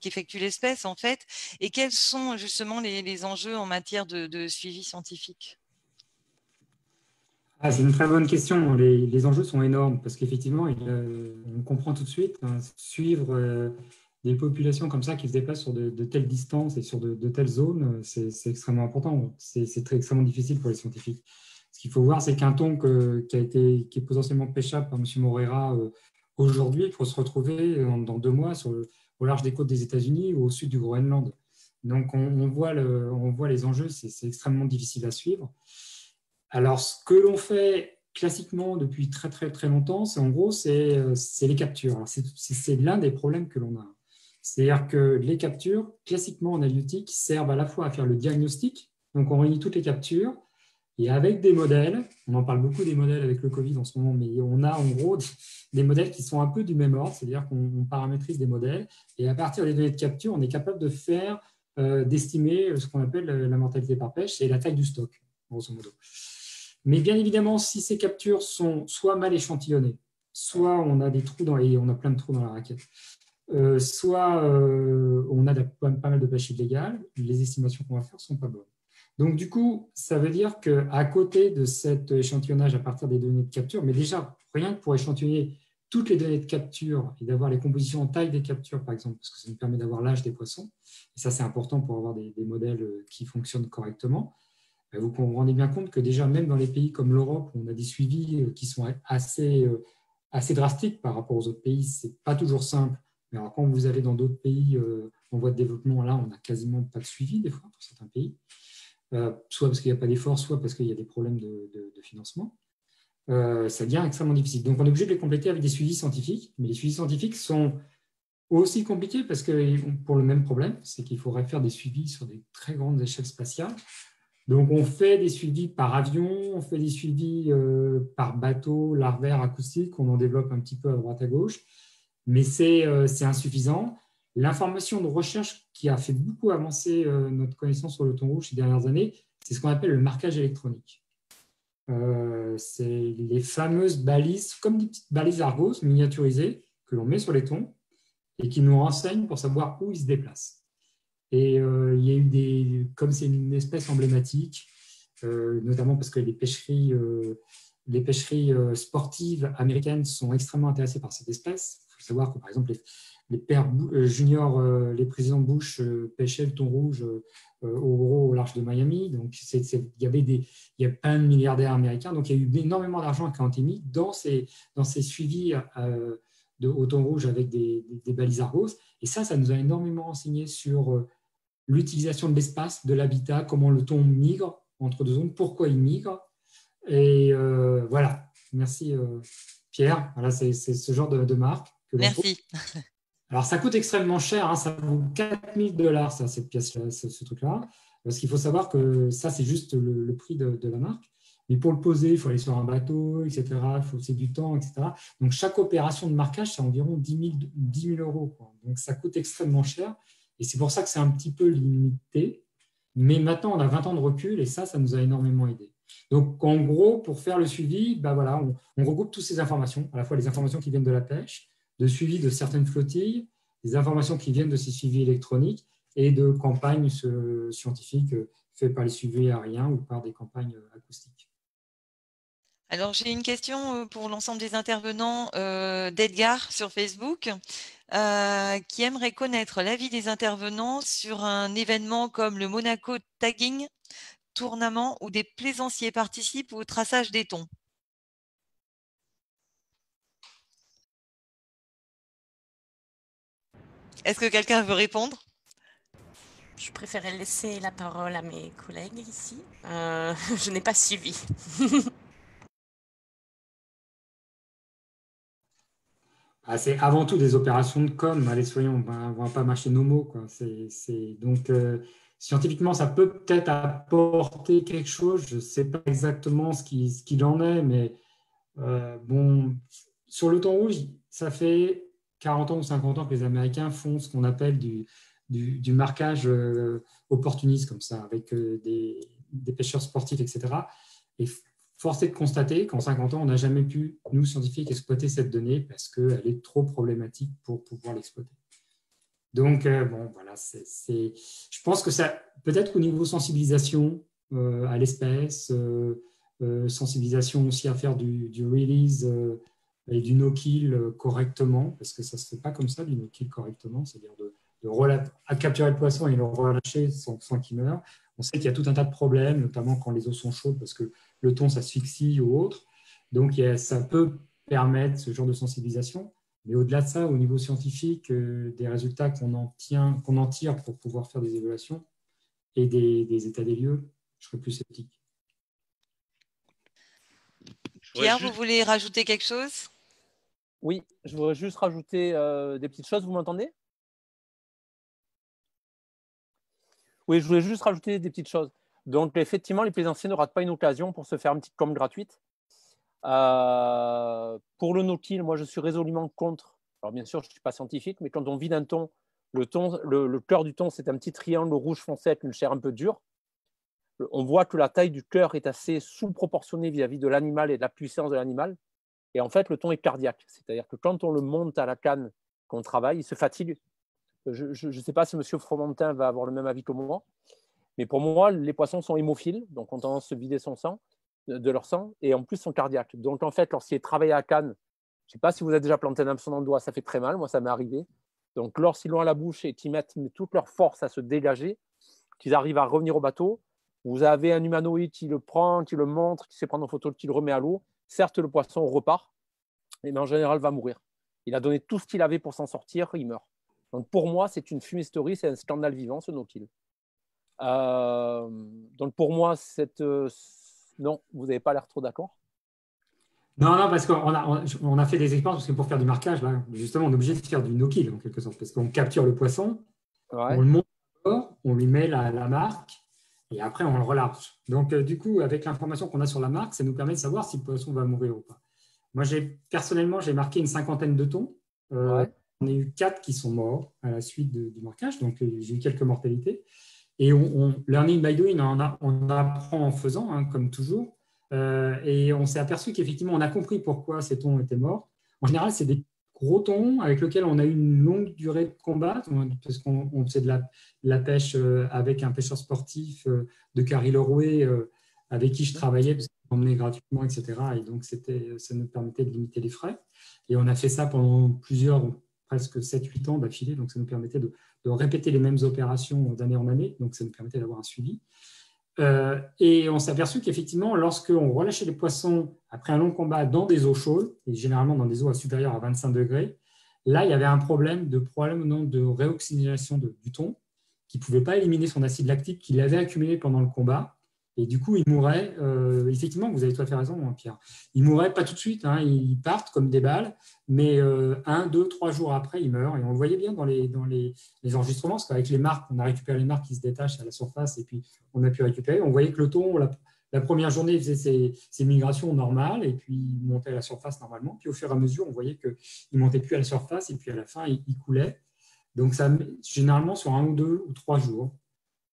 qu'effectue l'espèce en fait, et quels sont justement les enjeux en matière de suivi scientifique? C'est une très bonne question. Les enjeux sont énormes parce qu'effectivement, on comprend tout de suite, suivre des populations comme ça qui se déplacent sur de telles distances et sur de telles zones, c'est extrêmement important. C'est extrêmement difficile pour les scientifiques. Ce qu'il faut voir, c'est qu'un thon qui est potentiellement pêchable par M. Moreira aujourd'hui, il faut se retrouver dans 2 mois au large des côtes des États-Unis ou au sud du Groenland. Donc, on voit les enjeux, c'est extrêmement difficile à suivre. Alors, ce que l'on fait classiquement depuis très, très, très longtemps, c'est les captures. C'est l'un des problèmes que l'on a. C'est-à-dire que les captures, classiquement en halieutique, servent à la fois à faire le diagnostic. Donc, on réunit toutes les captures et avec des modèles, on en parle beaucoup des modèles avec le Covid en ce moment, mais on a en gros des modèles qui sont un peu du même ordre, c'est-à-dire qu'on paramétrise des modèles et à partir des données de capture, on est capable d'estimer ce qu'on appelle la mortalité par pêche et la taille du stock, grosso modo. Mais bien évidemment, si ces captures sont soit mal échantillonnées, soit on a des trous et on a plein de trous dans la raquette, soit on a pas mal de pêche illégale, les estimations qu'on va faire ne sont pas bonnes. Donc, du coup, ça veut dire qu'à côté de cet échantillonnage à partir des données de capture, mais déjà, rien que pour échantillonner toutes les données de capture et d'avoir les compositions en taille des captures, par exemple, parce que ça nous permet d'avoir l'âge des poissons, et ça, c'est important pour avoir des modèles qui fonctionnent correctement. Vous vous rendez bien compte que déjà, même dans les pays comme l'Europe, on a des suivis qui sont assez drastiques par rapport aux autres pays. Ce n'est pas toujours simple. Mais alors, quand vous allez dans d'autres pays en voie de développement, là, on n'a quasiment pas de suivi, des fois, pour certains pays. Soit parce qu'il n'y a pas d'effort, soit parce qu'il y a des problèmes de financement. Ça devient extrêmement difficile. Donc, on est obligé de les compléter avec des suivis scientifiques. Mais les suivis scientifiques sont aussi compliqués parce que, pour le même problème, c'est qu'il faudrait faire des suivis sur des très grandes échelles spatiales. Donc, on fait des suivis par avion, on fait des suivis par bateau, larvaire, acoustique, on en développe un petit peu à droite à gauche, mais c'est insuffisant. L'information de recherche qui a fait beaucoup avancer notre connaissance sur le thon rouge ces dernières années, c'est ce qu'on appelle le marquage électronique. C'est les fameuses balises, comme des petites balises Argos miniaturisées que l'on met sur les thons et qui nous renseignent pour savoir où ils se déplacent. Et il y a eu comme c'est une espèce emblématique, notamment parce que les pêcheries sportives américaines sont extrêmement intéressées par cette espèce. Il faut savoir que, par exemple, les pères juniors, les présidents Bush pêchaient le thon rouge au large de Miami. Donc, il y a plein de milliardaires américains. Donc, il y a eu énormément d'argent qui a été mis dans ces suivis au thon rouge avec des balises Argos. Et ça nous a énormément renseigné sur l'utilisation de l'espace, de l'habitat, comment le thon migre entre 2 zones, pourquoi il migre. Et voilà, merci Pierre. Voilà, c'est ce genre de marque que l'on trouve. Merci. Alors, ça coûte extrêmement cher, hein, ça vaut $4 000, cette pièce-là, ce truc-là. Parce qu'il faut savoir que ça, c'est juste le prix de la marque. Mais pour le poser, il faut aller sur un bateau, etc. C'est du temps, etc. Donc, chaque opération de marquage, c'est environ 10 000 euros, quoi. Donc, ça coûte extrêmement cher. Et c'est pour ça que c'est un petit peu limité. Mais maintenant, on a 20 ans de recul et ça nous a énormément aidé. Donc, en gros, pour faire le suivi, voilà, on regroupe toutes ces informations, à la fois les informations qui viennent de la pêche, de suivi de certaines flottilles, des informations qui viennent de ces suivis électroniques et de campagnes scientifiques faites par les suivis aériens ou par des campagnes acoustiques. Alors, j'ai une question pour l'ensemble des intervenants d'Edgar sur Facebook qui aimerait connaître l'avis des intervenants sur un événement comme le Monaco Tagging Tournament où des plaisanciers participent au traçage des thons. Est-ce que quelqu'un veut répondre? Je préférais laisser la parole à mes collègues ici. Je n'ai pas suivi. C'est avant tout des opérations de com. Allez, soyons, on ne va pas mâcher nos mots, quoi. Donc, scientifiquement, ça peut peut-être apporter quelque chose. Je ne sais pas exactement ce qu'il en est, mais bon, sur le thon rouge, ça fait 40 ans ou 50 ans que les Américains font ce qu'on appelle du marquage opportuniste, comme ça, avec des pêcheurs sportifs, etc. Et force est de constater qu'en 50 ans, on n'a jamais pu, nous, scientifiques, exploiter cette donnée parce qu'elle est trop problématique pour pouvoir l'exploiter. Donc, bon, voilà, je pense que ça, peut-être qu'au niveau sensibilisation à l'espèce, sensibilisation aussi à faire du release et du no-kill correctement, parce que ça ne se fait pas comme ça, du no-kill correctement, c'est-à-dire à capturer le poisson et le relâcher sans qu'il meure. On sait qu'il y a tout un tas de problèmes, notamment quand les eaux sont chaudes, parce que le thon s'asphyxie ou autre. Donc, ça peut permettre ce genre de sensibilisation. Mais au-delà de ça, au niveau scientifique, des résultats qu'on en tire pour pouvoir faire des évaluations et des états des lieux, je serais plus sceptique. Pierre, vous voulez rajouter quelque chose? Oui, je voudrais juste rajouter des petites choses. Vous m'entendez? Oui, je voulais juste rajouter des petites choses. Donc, effectivement, les plaisanciers ne ratent pas une occasion pour se faire une petite com gratuite. Pour le no-kill, moi, je suis résolument contre. Alors, bien sûr, je ne suis pas scientifique, mais quand on vide un thon, le cœur du thon, c'est un petit triangle rouge foncé avec une chair un peu dure. On voit que la taille du cœur est assez sous-proportionnée vis-à-vis de l'animal et de la puissance de l'animal. Et en fait, le thon est cardiaque. C'est-à-dire que quand on le monte à la canne, qu'on travaille, il se fatigue. Je ne sais pas si M. Fromentin va avoir le même avis que moi, mais pour moi, les poissons sont hémophiles, donc ont tendance à se vider de leur sang, et en plus sont cardiaques. Donc en fait, lorsqu'ils travaillent à la canne, je ne sais pas si vous avez déjà planté un hameçon dans le doigt, ça fait très mal, moi ça m'est arrivé. Donc lorsqu'ils l'ont à la bouche et qu'ils mettent toute leur force à se dégager, qu'ils arrivent à revenir au bateau, vous avez un humanoïde qui le prend, qui le montre, qui se prend en photo, qui le remet à l'eau. Certes, le poisson repart, mais en général va mourir. Il a donné tout ce qu'il avait pour s'en sortir, il meurt. Donc pour moi, c'est une fumisterie, c'est un scandale vivant, ce no-kill. Donc pour moi, non, vous n'avez pas l'air trop d'accord? Non, parce qu'on a fait des expériences, parce que pour faire du marquage, là, justement, on est obligé de faire du no-kill, en quelque sorte, parce qu'on capture le poisson, on le monte encore, on lui met la marque, et après, on le relâche. Donc, du coup, avec l'information qu'on a sur la marque, ça nous permet de savoir si le poisson va mourir ou pas. Moi, personnellement, j'ai marqué une 50aine de thons. On a eu 4 qui sont morts à la suite du marquage, donc j'ai eu quelques mortalités. Et learning by doing, on apprend en faisant, hein, comme toujours. Et on s'est aperçu qu'effectivement, on a compris pourquoi ces thons étaient morts. En général, c'est des gros thons avec lesquels on a eu une longue durée de combat, parce qu'on faisait de la pêche avec un pêcheur sportif de Carry-le-Rouet, avec qui je travaillais, parce qu'on emmenait gratuitement, etc. Et donc, ça nous permettait de limiter les frais. Et on a fait ça pendant presque 7-8 ans d'affilée. Donc, ça nous permettait de répéter les mêmes opérations d'année en année. Donc, ça nous permettait d'avoir un suivi. Et on s'est aperçu qu'effectivement, lorsqu'on relâchait les poissons après un long combat dans des eaux chaudes, et généralement dans des eaux supérieures à 25 degrés, là, il y avait un problème de réoxygénation du thon, qui ne pouvait pas éliminer son acide lactique qu'il avait accumulé pendant le combat. Et du coup, il mourait, effectivement, vous avez tout à fait raison, hein, Pierre, il mourait pas tout de suite, hein, ils partent comme des balles, mais 1, 2, 3 jours après, il meurt. Et on le voyait bien dans les enregistrements, parce qu'avec les marques, on a récupéré les marques qui se détachent à la surface, et puis on a pu récupérer. On voyait que le thon, la première journée, il faisait ses migrations normales, et puis il montait à la surface normalement. Puis au fur et à mesure, on voyait qu'il ne montait plus à la surface, et puis à la fin, il coulait. Donc, ça, généralement, sur 1 ou 2 ou 3 jours.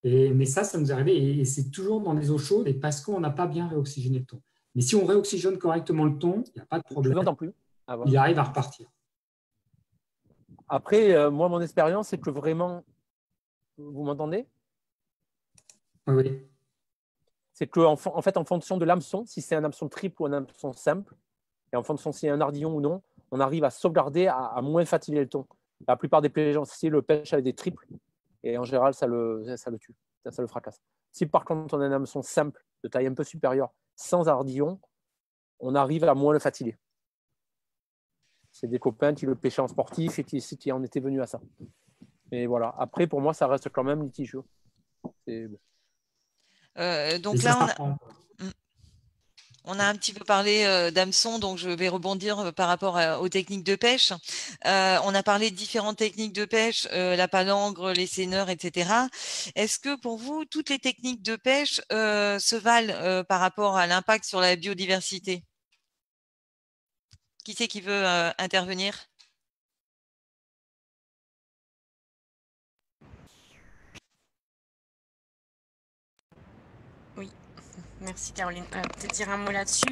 Mais ça nous est arrivé, et c'est toujours dans des eaux chaudes, et parce qu'on n'a pas bien réoxygéné le thon. Mais si on réoxygène correctement le thon, il n'y a pas de problème. Je ne vous entends plus. Il arrive à repartir. Après, moi, mon expérience, c'est que vraiment, vous m'entendez? Oui. C'est qu'en fait, en fonction de l'hameçon, si c'est un hameçon triple ou un hameçon simple, et en fonction si c'est un ardillon ou non, on arrive à sauvegarder, à moins fatiguer le thon. La plupart des plaisanciers le pêchent avec des triples, et en général, ça le tue, ça le fracasse. Si par contre, on a un hameçon simple, de taille un peu supérieure, sans ardillon, on arrive à moins le fatiguer. C'est des copains qui le pêchaient en sportif et qui en étaient venus à ça. Mais voilà. Après, pour moi, ça reste quand même litigieux. Bon. Donc là, on a un petit peu parlé d'hameçon, donc je vais rebondir par rapport aux techniques de pêche. On a parlé de différentes techniques de pêche, la palangre, les seineurs, etc. Est-ce que pour vous, toutes les techniques de pêche se valent par rapport à l'impact sur la biodiversité? Qui c'est qui veut intervenir? Oui, merci Caroline. Peut-être dire un mot là-dessus.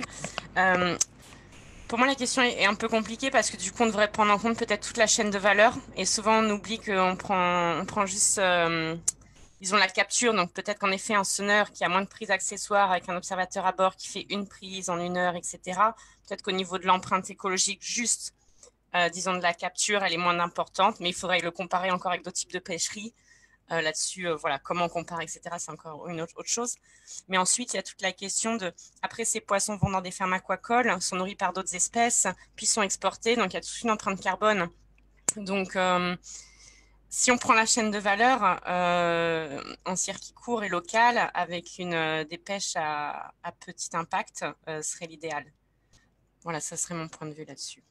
Pour moi, la question est un peu compliquée parce que du coup, on devrait prendre en compte peut-être toute la chaîne de valeur. Et souvent, on oublie qu'on prend juste ils ont la capture, donc peut-être qu'en effet, un sonneur qui a moins de prises accessoires avec un observateur à bord qui fait une prise en 1 heure, etc. Peut-être qu'au niveau de l'empreinte écologique, juste, disons, de la capture, elle est moins importante, mais il faudrait le comparer encore avec d'autres types de pêcheries. Là-dessus, voilà, comment on compare, etc., c'est encore une autre chose. Mais ensuite, il y a toute la question de, après, ces poissons vont dans des fermes aquacoles, sont nourris par d'autres espèces, puis sont exportés, donc il y a toute une empreinte carbone. Donc, si on prend la chaîne de valeur en circuit court et local, avec des pêches à petit impact, serait l'idéal. Voilà, ça serait mon point de vue là-dessus.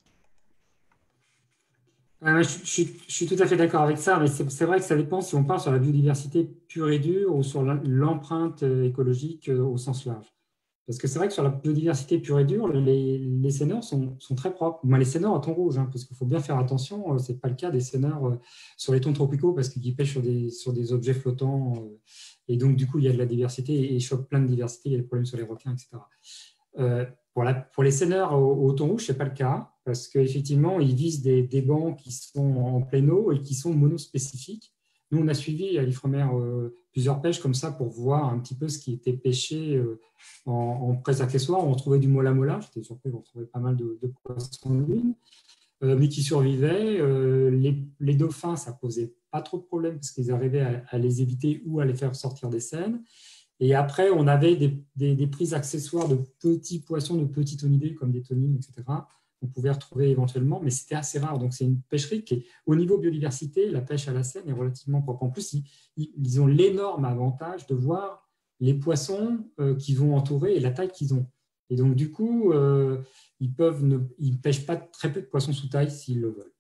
Je suis tout à fait d'accord avec ça, mais c'est vrai que ça dépend si on parle sur la biodiversité pure et dure ou sur l'empreinte écologique au sens large. Parce que c'est vrai que sur la biodiversité pure et dure, les seineurs sont très propres. Moi, les seineurs à thon rouge, parce qu'il faut bien faire attention, ce n'est pas le cas des seineurs sur les thons tropicaux, parce qu'ils pêchent sur des objets flottants. Et donc, du coup, il y a de la diversité et ils chopent plein de diversité. Il y a des problèmes sur les requins, etc. Pour les seineurs au thon rouge, ce n'est pas le cas, parce qu'effectivement, ils visent des bancs qui sont en pleine eau et qui sont monospécifiques. Nous, on a suivi à l'Ifremer plusieurs pêches comme ça pour voir un petit peu ce qui était pêché en presse accessoire. On trouvait du mola-mola, j'étais surpris qu'on trouvait pas mal de poissons de lune, mais qui survivaient. Les dauphins, ça posait pas trop de problèmes parce qu'ils arrivaient à les éviter ou à les faire sortir des seines. Et après, on avait des prises accessoires de petits poissons, de petits thonidés comme des tonines, etc. On pouvait retrouver éventuellement, mais c'était assez rare. Donc, c'est une pêcherie qui est, au niveau biodiversité, la pêche à la seine est relativement propre. En plus, ils ont l'énorme avantage de voir les poissons qu'ils vont entourer et la taille qu'ils ont. Et donc, du coup, ils ne pêchent pas très peu de poissons sous taille s'ils le veulent.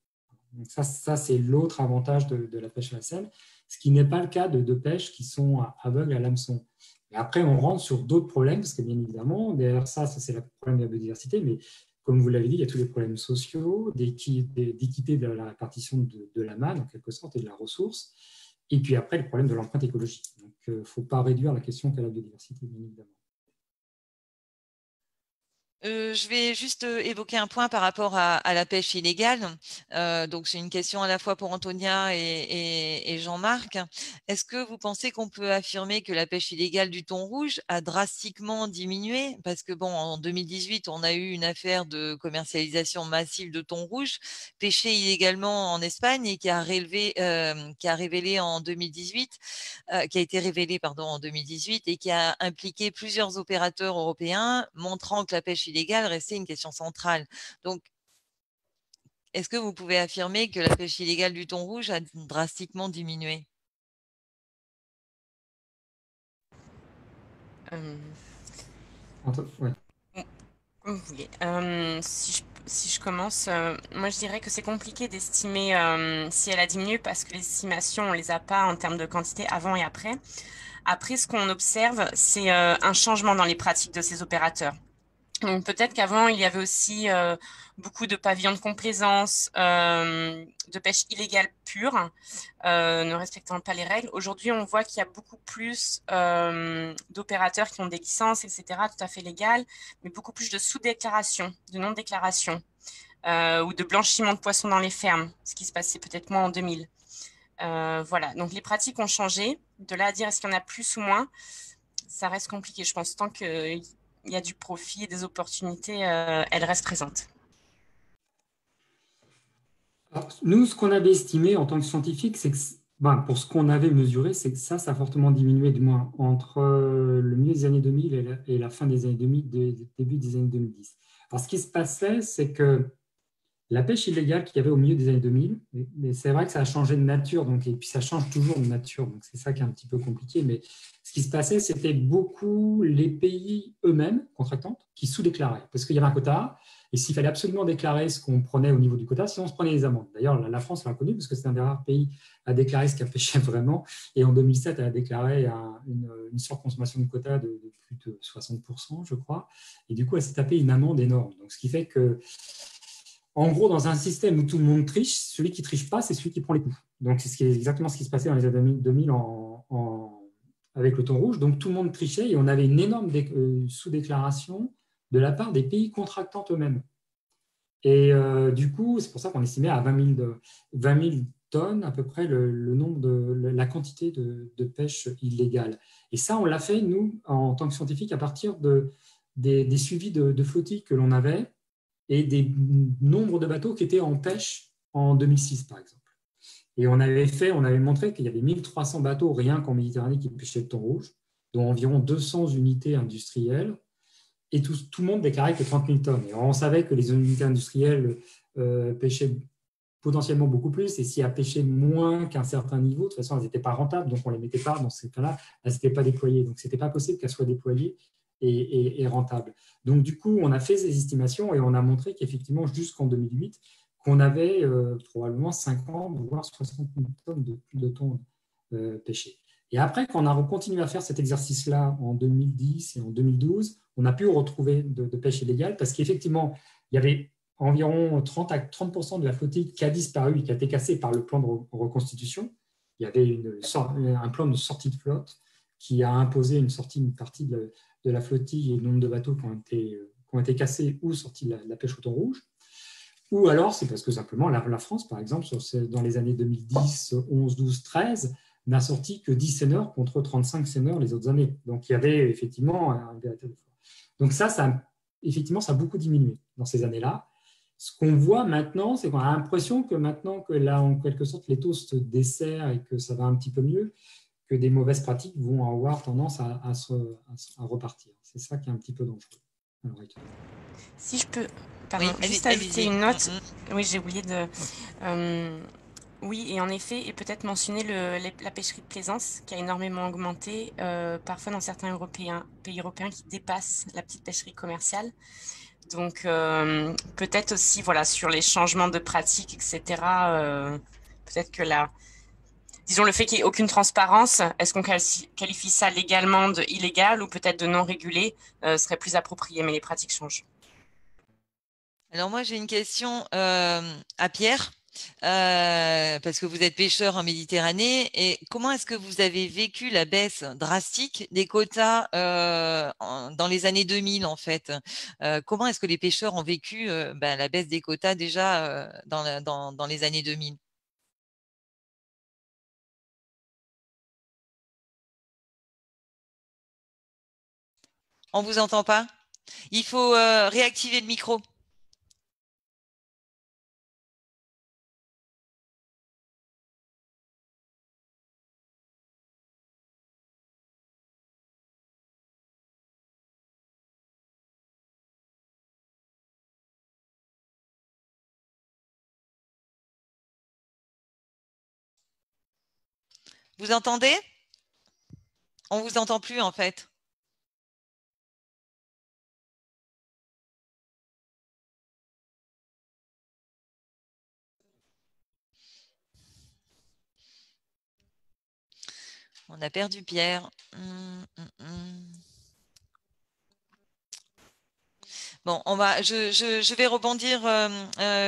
Donc ça c'est l'autre avantage de la pêche à la seine, ce qui n'est pas le cas de pêches qui sont aveugles à l'hameçon. Et après, on rentre sur d'autres problèmes, parce que bien évidemment, derrière ça c'est le problème de la biodiversité, mais comme vous l'avez dit, il y a tous les problèmes sociaux, d'équité de la répartition de la manne, en quelque sorte, et de la ressource. Et puis après, le problème de l'empreinte écologique. Donc, il ne faut pas réduire la question qu'à la biodiversité, bien évidemment. Je vais juste évoquer un point par rapport à la pêche illégale. Donc, c'est une question à la fois pour Antonia et Jean-Marc. Est-ce que vous pensez qu'on peut affirmer que la pêche illégale du thon rouge a drastiquement diminué? Parce que, bon, en 2018, on a eu une affaire de commercialisation massive de thon rouge pêché illégalement en Espagne et qui a révélé en 2018, qui a été révélé en 2018 et qui a impliqué plusieurs opérateurs européens, montrant que la pêche illégale restait une question centrale. Donc, est-ce que vous pouvez affirmer que la pêche illégale du thon rouge a drastiquement diminué? Ouais. Comme vous voulez. Si je commence, moi je dirais que c'est compliqué d'estimer si elle a diminué parce que les estimations, on les a pas en termes de quantité avant et après. Après, ce qu'on observe, c'est un changement dans les pratiques de ces opérateurs. Donc peut-être qu'avant, il y avait aussi beaucoup de pavillons de complaisance, de pêche illégale pure, ne respectant pas les règles. Aujourd'hui, on voit qu'il y a beaucoup plus d'opérateurs qui ont des licences, etc., tout à fait légales, mais beaucoup plus de sous-déclaration, de non-déclaration, ou de blanchiment de poissons dans les fermes, ce qui se passait peut-être moins en 2000. Voilà, donc les pratiques ont changé. De là à dire est-ce qu'il y en a plus ou moins, ça reste compliqué. Je pense tant qu'il y a du profit et des opportunités, elles restent présentes. Alors, nous, ce qu'on avait estimé en tant que scientifique, c'est que pour ce qu'on avait mesuré, c'est que ça a fortement diminué, du moins entre le milieu des années 2000 et la fin des années 2000, début des années 2010. Alors, ce qui se passait, c'est que la pêche illégale qu'il y avait au milieu des années 2000, mais c'est vrai que ça a changé de nature, et puis ça change toujours de nature, donc c'est ça qui est un petit peu compliqué, mais ce qui se passait, c'était beaucoup les pays eux-mêmes, contractants, qui sous-déclaraient, parce qu'il y avait un quota, et s'il fallait absolument déclarer ce qu'on prenait au niveau du quota, sinon on se prenait des amendes. D'ailleurs, la France l'a connu, parce que c'est un des rares pays à déclarer ce qu'elle pêchait vraiment, et en 2007, elle a déclaré une surconsommation de quota de plus de 60%, je crois, et du coup, elle s'est tapée une amende énorme. Donc, ce qui fait que en gros, dans un système où tout le monde triche, celui qui ne triche pas, c'est celui qui prend les coups. Donc, c'est exactement ce qui se passait dans les années 2000 avec le thon rouge. Donc, tout le monde trichait et on avait une énorme sous-déclaration de la part des pays contractants eux-mêmes. Et du coup, c'est pour ça qu'on estimait à 20 000 tonnes à peu près le nombre la quantité de pêche illégale. Et ça, on l'a fait, nous, en tant que scientifiques, à partir des suivis de flottilles que l'on avait et des nombres de bateaux qui étaient en pêche en 2006, par exemple. Et on avait montré qu'il y avait 1300 bateaux rien qu'en Méditerranée qui pêchaient le thon rouge, dont environ 200 unités industrielles, et tout le monde déclarait que 30 000 tonnes. Et on savait que les unités industrielles pêchaient potentiellement beaucoup plus, et si elles pêchaient moins qu'un certain niveau, de toute façon, elles n'étaient pas rentables, donc on ne les mettait pas dans ces cas-là, elles n'étaient pas déployées. Donc, ce n'était pas possible qu'elles soient déployées et rentables. Donc, du coup, on a fait ces estimations et on a montré qu'effectivement, jusqu'en 2008, qu'on avait probablement 50, voire 60 000 tonnes de thon pêchées. Et après, quand on a continué à faire cet exercice-là en 2010 et en 2012, on a pu retrouver de pêche illégale parce qu'effectivement, il y avait environ 30% de la flottille qui a disparu et qui a été cassée par le plan de reconstitution. Il y avait un plan de sortie de flotte qui a imposé une partie de la flottille et le nombre de bateaux qui ont été cassés ou sortis de la pêche au thon rouge. Ou alors, c'est parce que simplement, la France, par exemple, dans les années 2010, 11, 12, 13, n'a sorti que 10 seineurs contre 35 seineurs les autres années. Donc, il y avait effectivement un véritable effort. Donc effectivement, ça a beaucoup diminué dans ces années-là. Ce qu'on voit maintenant, c'est qu'on a l'impression que maintenant que là, en quelque sorte, les taux se desserrent et que ça va un petit peu mieux, que des mauvaises pratiques vont avoir tendance à repartir. C'est ça qui est un petit peu dangereux. Alors, si je peux, pardon, juste ajouter une note. Oui, j'ai oublié de... oui, et en effet, et peut-être mentionner la pêcherie de plaisance qui a énormément augmenté, parfois dans certains pays européens qui dépassent la petite pêcherie commerciale. Donc, peut-être aussi, voilà, sur les changements de pratiques, etc., peut-être que disons le fait qu'il n'y ait aucune transparence, est-ce qu'on qualifie ça légalement de illégal ou peut-être de non régulé, serait plus approprié, mais les pratiques changent. Alors moi, j'ai une question à Pierre. Parce que vous êtes pêcheur en Méditerranée, et comment est-ce que vous avez vécu la baisse drastique des quotas dans les années 2000 en fait? Comment est-ce que les pêcheurs ont vécu la baisse des quotas déjà dans les années 2000? On vous entend pas? Il faut réactiver le micro. Vous entendez? On vous entend plus en fait. On a perdu Pierre. Bon, je vais rebondir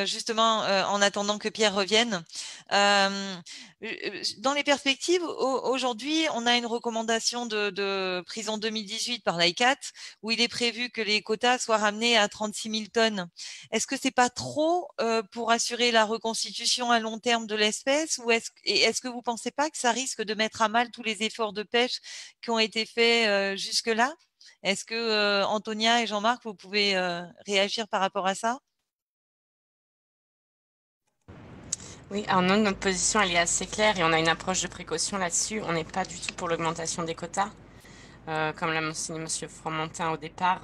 justement en attendant que Pierre revienne. Dans les perspectives, aujourd'hui, on a une recommandation prise en 2018 par l'ICCAT où il est prévu que les quotas soient ramenés à 36 000 tonnes. Est-ce que c'est pas trop pour assurer la reconstitution à long terme de l'espèce, ou est-ce que vous pensez pas que ça risque de mettre à mal tous les efforts de pêche qui ont été faits jusque-là? Est-ce que Antonia et Jean-Marc, vous pouvez réagir par rapport à ça? Oui, alors nous, notre position, elle est assez claire et on a une approche de précaution là-dessus. On n'est pas du tout pour l'augmentation des quotas. Comme l'a mentionné M. Fromentin au départ,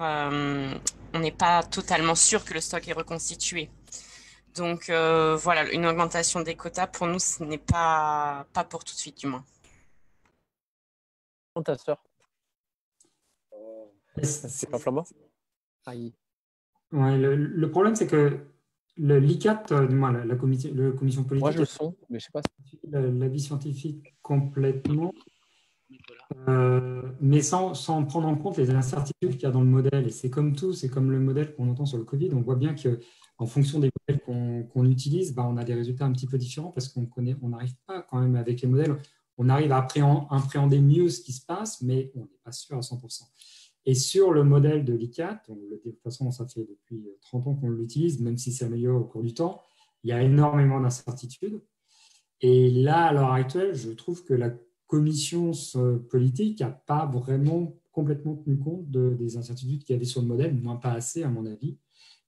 on n'est pas totalement sûr que le stock est reconstitué. Donc voilà, une augmentation des quotas, pour nous, ce n'est pas pour tout de suite, du moins. Ta sœur. C'est pas flamand. Ouais, le problème, c'est que l'ICCAT, la commission politique, moi je le sens, mais je sais pas. L'avis scientifique complètement, mais sans prendre en compte les incertitudes qu'il y a dans le modèle. Et c'est comme tout, c'est comme le modèle qu'on entend sur le Covid. On voit bien qu'en fonction des modèles qu'on utilise, on a des résultats un petit peu différents parce qu'on n'arrive pas quand même avec les modèles. On arrive à appréhender mieux ce qui se passe, mais on n'est pas sûr à 100%. Et sur le modèle de l'ICCAT, de toute façon, ça fait depuis 30 ans qu'on l'utilise, même si ça s'améliore au cours du temps, il y a énormément d'incertitudes. Et là, à l'heure actuelle, je trouve que la commission politique n'a pas vraiment complètement tenu compte des incertitudes qu'il y avait sur le modèle, moins pas assez, à mon avis.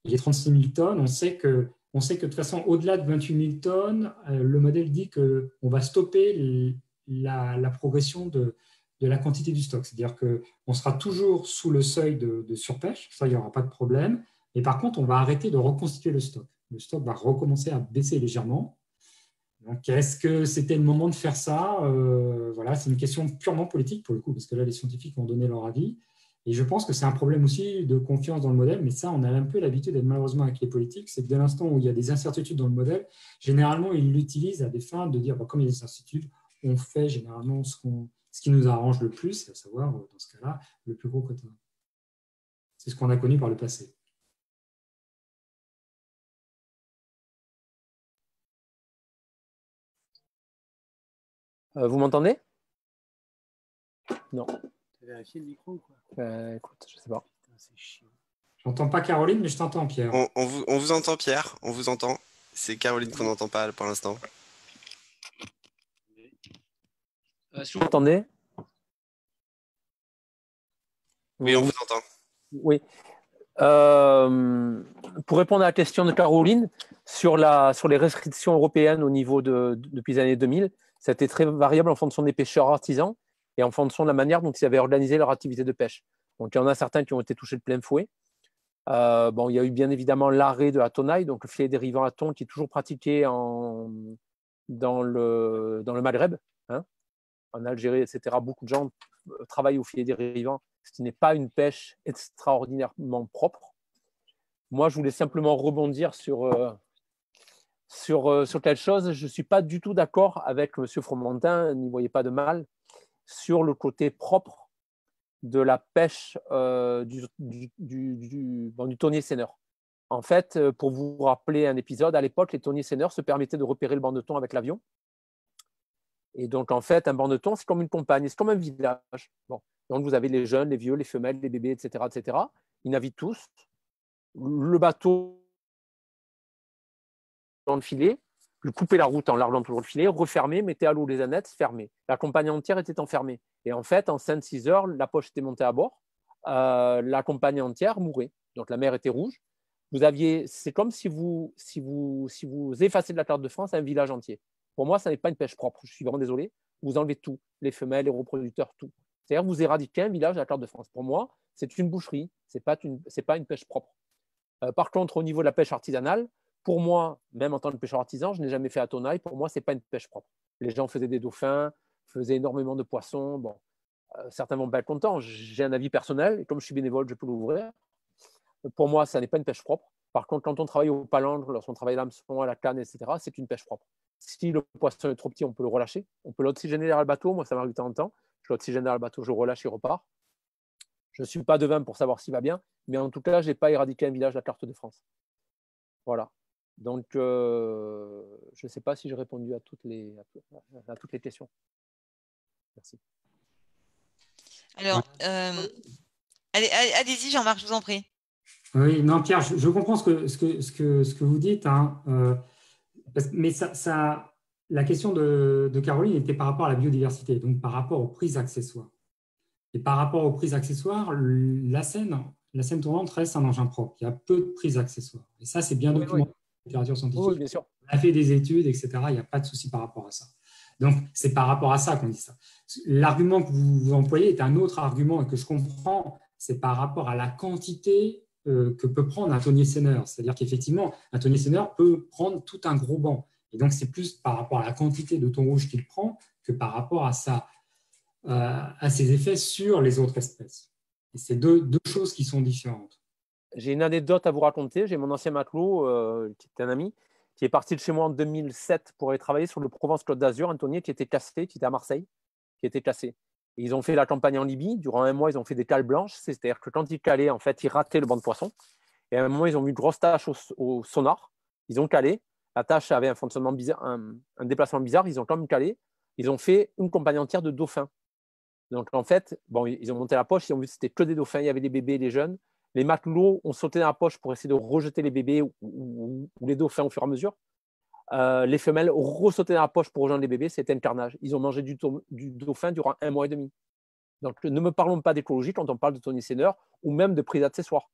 Et les 36 000 tonnes, on sait que de toute façon, au-delà de 28 000 tonnes, le modèle dit qu'on va stopper la progression de la quantité du stock. C'est-à-dire qu'on sera toujours sous le seuil de surpêche, ça, il n'y aura pas de problème. Mais par contre, on va arrêter de reconstituer le stock. Le stock va recommencer à baisser légèrement. Donc, est-ce que c'était le moment de faire ça? Voilà, c'est une question purement politique pour le coup, parce que là, les scientifiques ont donné leur avis. Et je pense que c'est un problème aussi de confiance dans le modèle, mais ça, on a un peu l'habitude d'être malheureusement avec les politiques, c'est que dès l'instant où il y a des incertitudes dans le modèle, généralement, ils l'utilisent à des fins de dire, comme il y a des incertitudes, on fait généralement ce qui nous arrange le plus, à savoir, dans ce cas-là, le plus gros quota. C'est ce qu'on a connu par le passé. Vous m'entendez? Non. Tu as vérifié le micro ou quoi? Écoute, je sais pas. C'est chiant. J'entends pas Caroline, mais je t'entends, Pierre. On vous entend, Pierre. On vous entend. C'est Caroline qu'on n'entend pas pour l'instant. Si vous m'entendez? Oui, on vous entend. Oui. Pour répondre à la question de Caroline, sur les restrictions européennes au niveau depuis les années 2000, ça a été très variable en fonction des pêcheurs artisans et en fonction de la manière dont ils avaient organisé leur activité de pêche. Donc, il y en a certains qui ont été touchés de plein fouet. Il y a eu bien évidemment l'arrêt de la tonaille, donc le filet dérivant à thon qui est toujours pratiqué dans le Maghreb, hein, en Algérie, etc. Beaucoup de gens travaillent au filet dérivant, ce qui n'est pas une pêche extraordinairement propre. Moi, je voulais simplement rebondir sur quelque chose. Je ne suis pas du tout d'accord avec M. Fromentin, n'y voyez pas de mal, sur le côté propre de la pêche du thonier seineur. En fait, pour vous rappeler un épisode, à l'époque, les thoniers seineurs se permettaient de repérer le banc de thon avec l'avion. Et donc, en fait, un banc de thon, c'est comme une compagne, c'est comme un village. Bon. Donc, vous avez les jeunes, les vieux, les femelles, les bébés, etc., etc. Ils naviguent tous. Le bateau dans le filet, couper la route en larguant toujours le filet, refermer, mettez à l'eau les annettes, fermé. La compagnie entière était enfermée. Et en fait, en 5-6 heures, la poche était montée à bord, la compagnie entière mourait. Donc la mer était rouge. C'est comme si vous effacez de la carte de France un village entier. Pour moi, ça n'est pas une pêche propre. Je suis vraiment désolé. Vous enlevez tout, les femelles, les reproducteurs, tout. C'est-à-dire vous éradiquez un village de la carte de France. Pour moi, c'est une boucherie. C'est pas une pêche propre. Par contre, au niveau de la pêche artisanale, pour moi, même en tant que pêcheur artisan, je n'ai jamais fait à tonaille. Pour moi, ce n'est pas une pêche propre. Les gens faisaient des dauphins, faisaient énormément de poissons. Bon, certains vont pas être contents. J'ai un avis personnel et comme je suis bénévole, je peux l'ouvrir. Pour moi, ça n'est pas une pêche propre. Par contre, quand on travaille au palangre, lorsqu'on travaille à l'hameçon, à la canne, etc., c'est une pêche propre. Si le poisson est trop petit, on peut le relâcher. On peut l'oxygéner dans le bateau. Moi, ça m'arrive de temps en temps. Je l'oxygène dans le bateau, je relâche, il repart. Je ne suis pas devin pour savoir s'il va bien, mais en tout cas, je n'ai pas éradiqué un village de la carte de France. Voilà. Donc, je ne sais pas si j'ai répondu à toutes les questions. Merci. Alors, allez-y, Jean-Marc, je vous en prie. Oui, non, Pierre, je comprends ce que vous dites, hein, mais la question de Caroline était par rapport à la biodiversité, donc par rapport aux prises accessoires. Et par rapport aux prises accessoires, la scène tournante reste un engin propre. Il y a peu de prises accessoires. Et ça, c'est bien documenté dans la littérature scientifique. Oui, bien sûr. On a fait des études, etc. Il n'y a pas de souci par rapport à ça. Donc, c'est par rapport à ça qu'on dit ça. L'argument que vous employez est un autre argument et que je comprends, c'est par rapport à la quantité que peut prendre un thonier seineur. C'est-à-dire qu'effectivement, un thonier seineur peut prendre tout un gros banc. Et donc, c'est plus par rapport à la quantité de thon rouge qu'il prend que par rapport à ses effets sur les autres espèces. Et c'est deux choses qui sont différentes. J'ai une anecdote à vous raconter. J'ai mon ancien matelot, qui est un ami, qui est parti de chez moi en 2007 pour aller travailler sur le Provence-Côte d'Azur, un thonier qui était cassé, qui était à Marseille, qui était cassé. Et ils ont fait la campagne en Libye. Durant un mois, ils ont fait des cales blanches. C'est-à-dire que quand ils calaient, en fait, ils rataient le banc de poisson. Et à un moment, ils ont mis une grosse tache au sonar. Ils ont calé. La tache avait un fonctionnement bizarre, un déplacement bizarre. Ils ont quand même calé. Ils ont fait une compagnie entière de dauphins. Donc, en fait, ils ont monté la poche. Ils ont vu que c'était que des dauphins. Il y avait des bébés, des jeunes. Les matelots ont sauté dans la poche pour essayer de rejeter les bébés ou les dauphins au fur et à mesure. les femelles ressautaient dans la poche pour rejoindre les bébés, c'était un carnage. Ils ont mangé du dauphin durant 1 mois et demi. Donc, ne me parlons pas d'écologie quand on parle de Tony Senneur ou même de prise accessoire.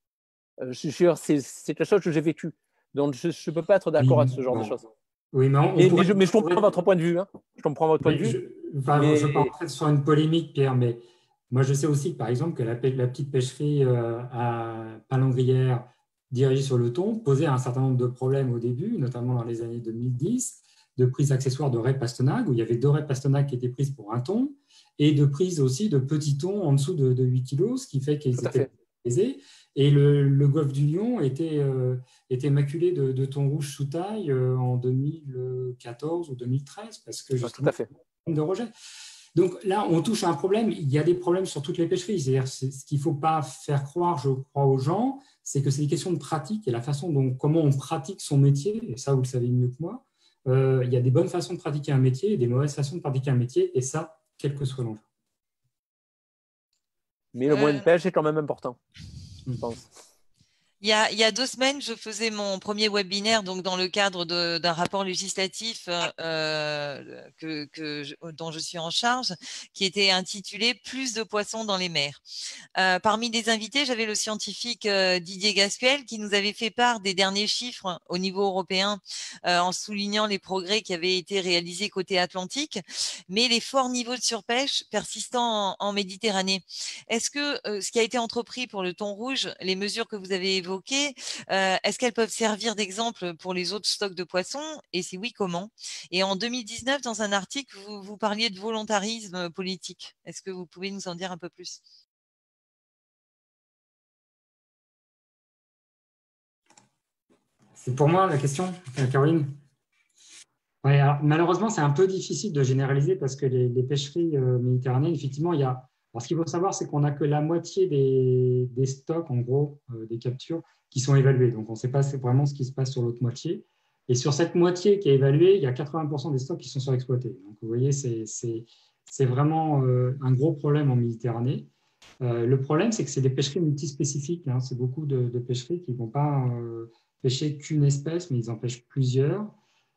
Je suis sûr, c'est quelque chose que j'ai vécu. Donc, je ne peux pas être d'accord avec ce genre de choses. Oui, mais je comprends votre point de vue. Hein. Je comprends votre point de vue. Je ne veux pas entrer sur une polémique, Pierre, mais moi, je sais aussi, par exemple, que la petite pêcherie à Palangrière, dirigée sur le thon, posait un certain nombre de problèmes au début, notamment dans les années 2010, de prise accessoire de raies pastenagues, où il y avait 2 raies pastenagues qui étaient prises pour un thon, et de prise aussi de petits thons en dessous de 8 kg, ce qui fait qu'ils étaient pesés. Et le golfe du Lion était maculé de thon rouge sous taille en 2014 ou 2013, parce que justement, de rejet. Donc là, on touche à un problème. Il y a des problèmes sur toutes les pêcheries. C'est-à-dire, ce qu'il ne faut pas faire croire, je crois, aux gens, c'est que c'est des questions de pratique et la façon dont comment on pratique son métier. Et ça, vous le savez mieux que moi. Il y a des bonnes façons de pratiquer un métier et des mauvaises façons de pratiquer un métier. Et ça, quel que soit l'enjeu. Mais le moyen de pêche est quand même important, je pense. Il y a 2 semaines, je faisais mon premier webinaire donc dans le cadre d'un rapport législatif dont je suis en charge, qui était intitulé « Plus de poissons dans les mers ». Parmi les invités, j'avais le scientifique Didier Gasquel qui nous avait fait part des derniers chiffres au niveau européen en soulignant les progrès qui avaient été réalisés côté Atlantique, mais les forts niveaux de surpêche persistants en Méditerranée. Est-ce que ce qui a été entrepris pour le thon rouge, les mesures que vous avez évoquées, est-ce qu'elles peuvent servir d'exemple pour les autres stocks de poissons? Et si oui, comment? Et en 2019, dans un article, vous parliez de volontarisme politique. Est-ce que vous pouvez nous en dire un peu plus? C'est pour moi la question, Caroline. Ouais, alors, malheureusement, c'est un peu difficile de généraliser parce que les pêcheries méditerranéennes, effectivement, il y a. Alors, ce qu'il faut savoir, c'est qu'on n'a que la moitié des stocks, en gros, des captures, qui sont évalués. Donc, on ne sait pas vraiment ce qui se passe sur l'autre moitié. Et sur cette moitié qui est évaluée, il y a 80% des stocks qui sont surexploités. Donc, vous voyez, c'est vraiment un gros problème en Méditerranée. Le problème, c'est que c'est des pêcheries multispécifiques. Hein. C'est beaucoup de pêcheries qui ne vont pas pêcher qu'une espèce, mais ils en pêchent plusieurs.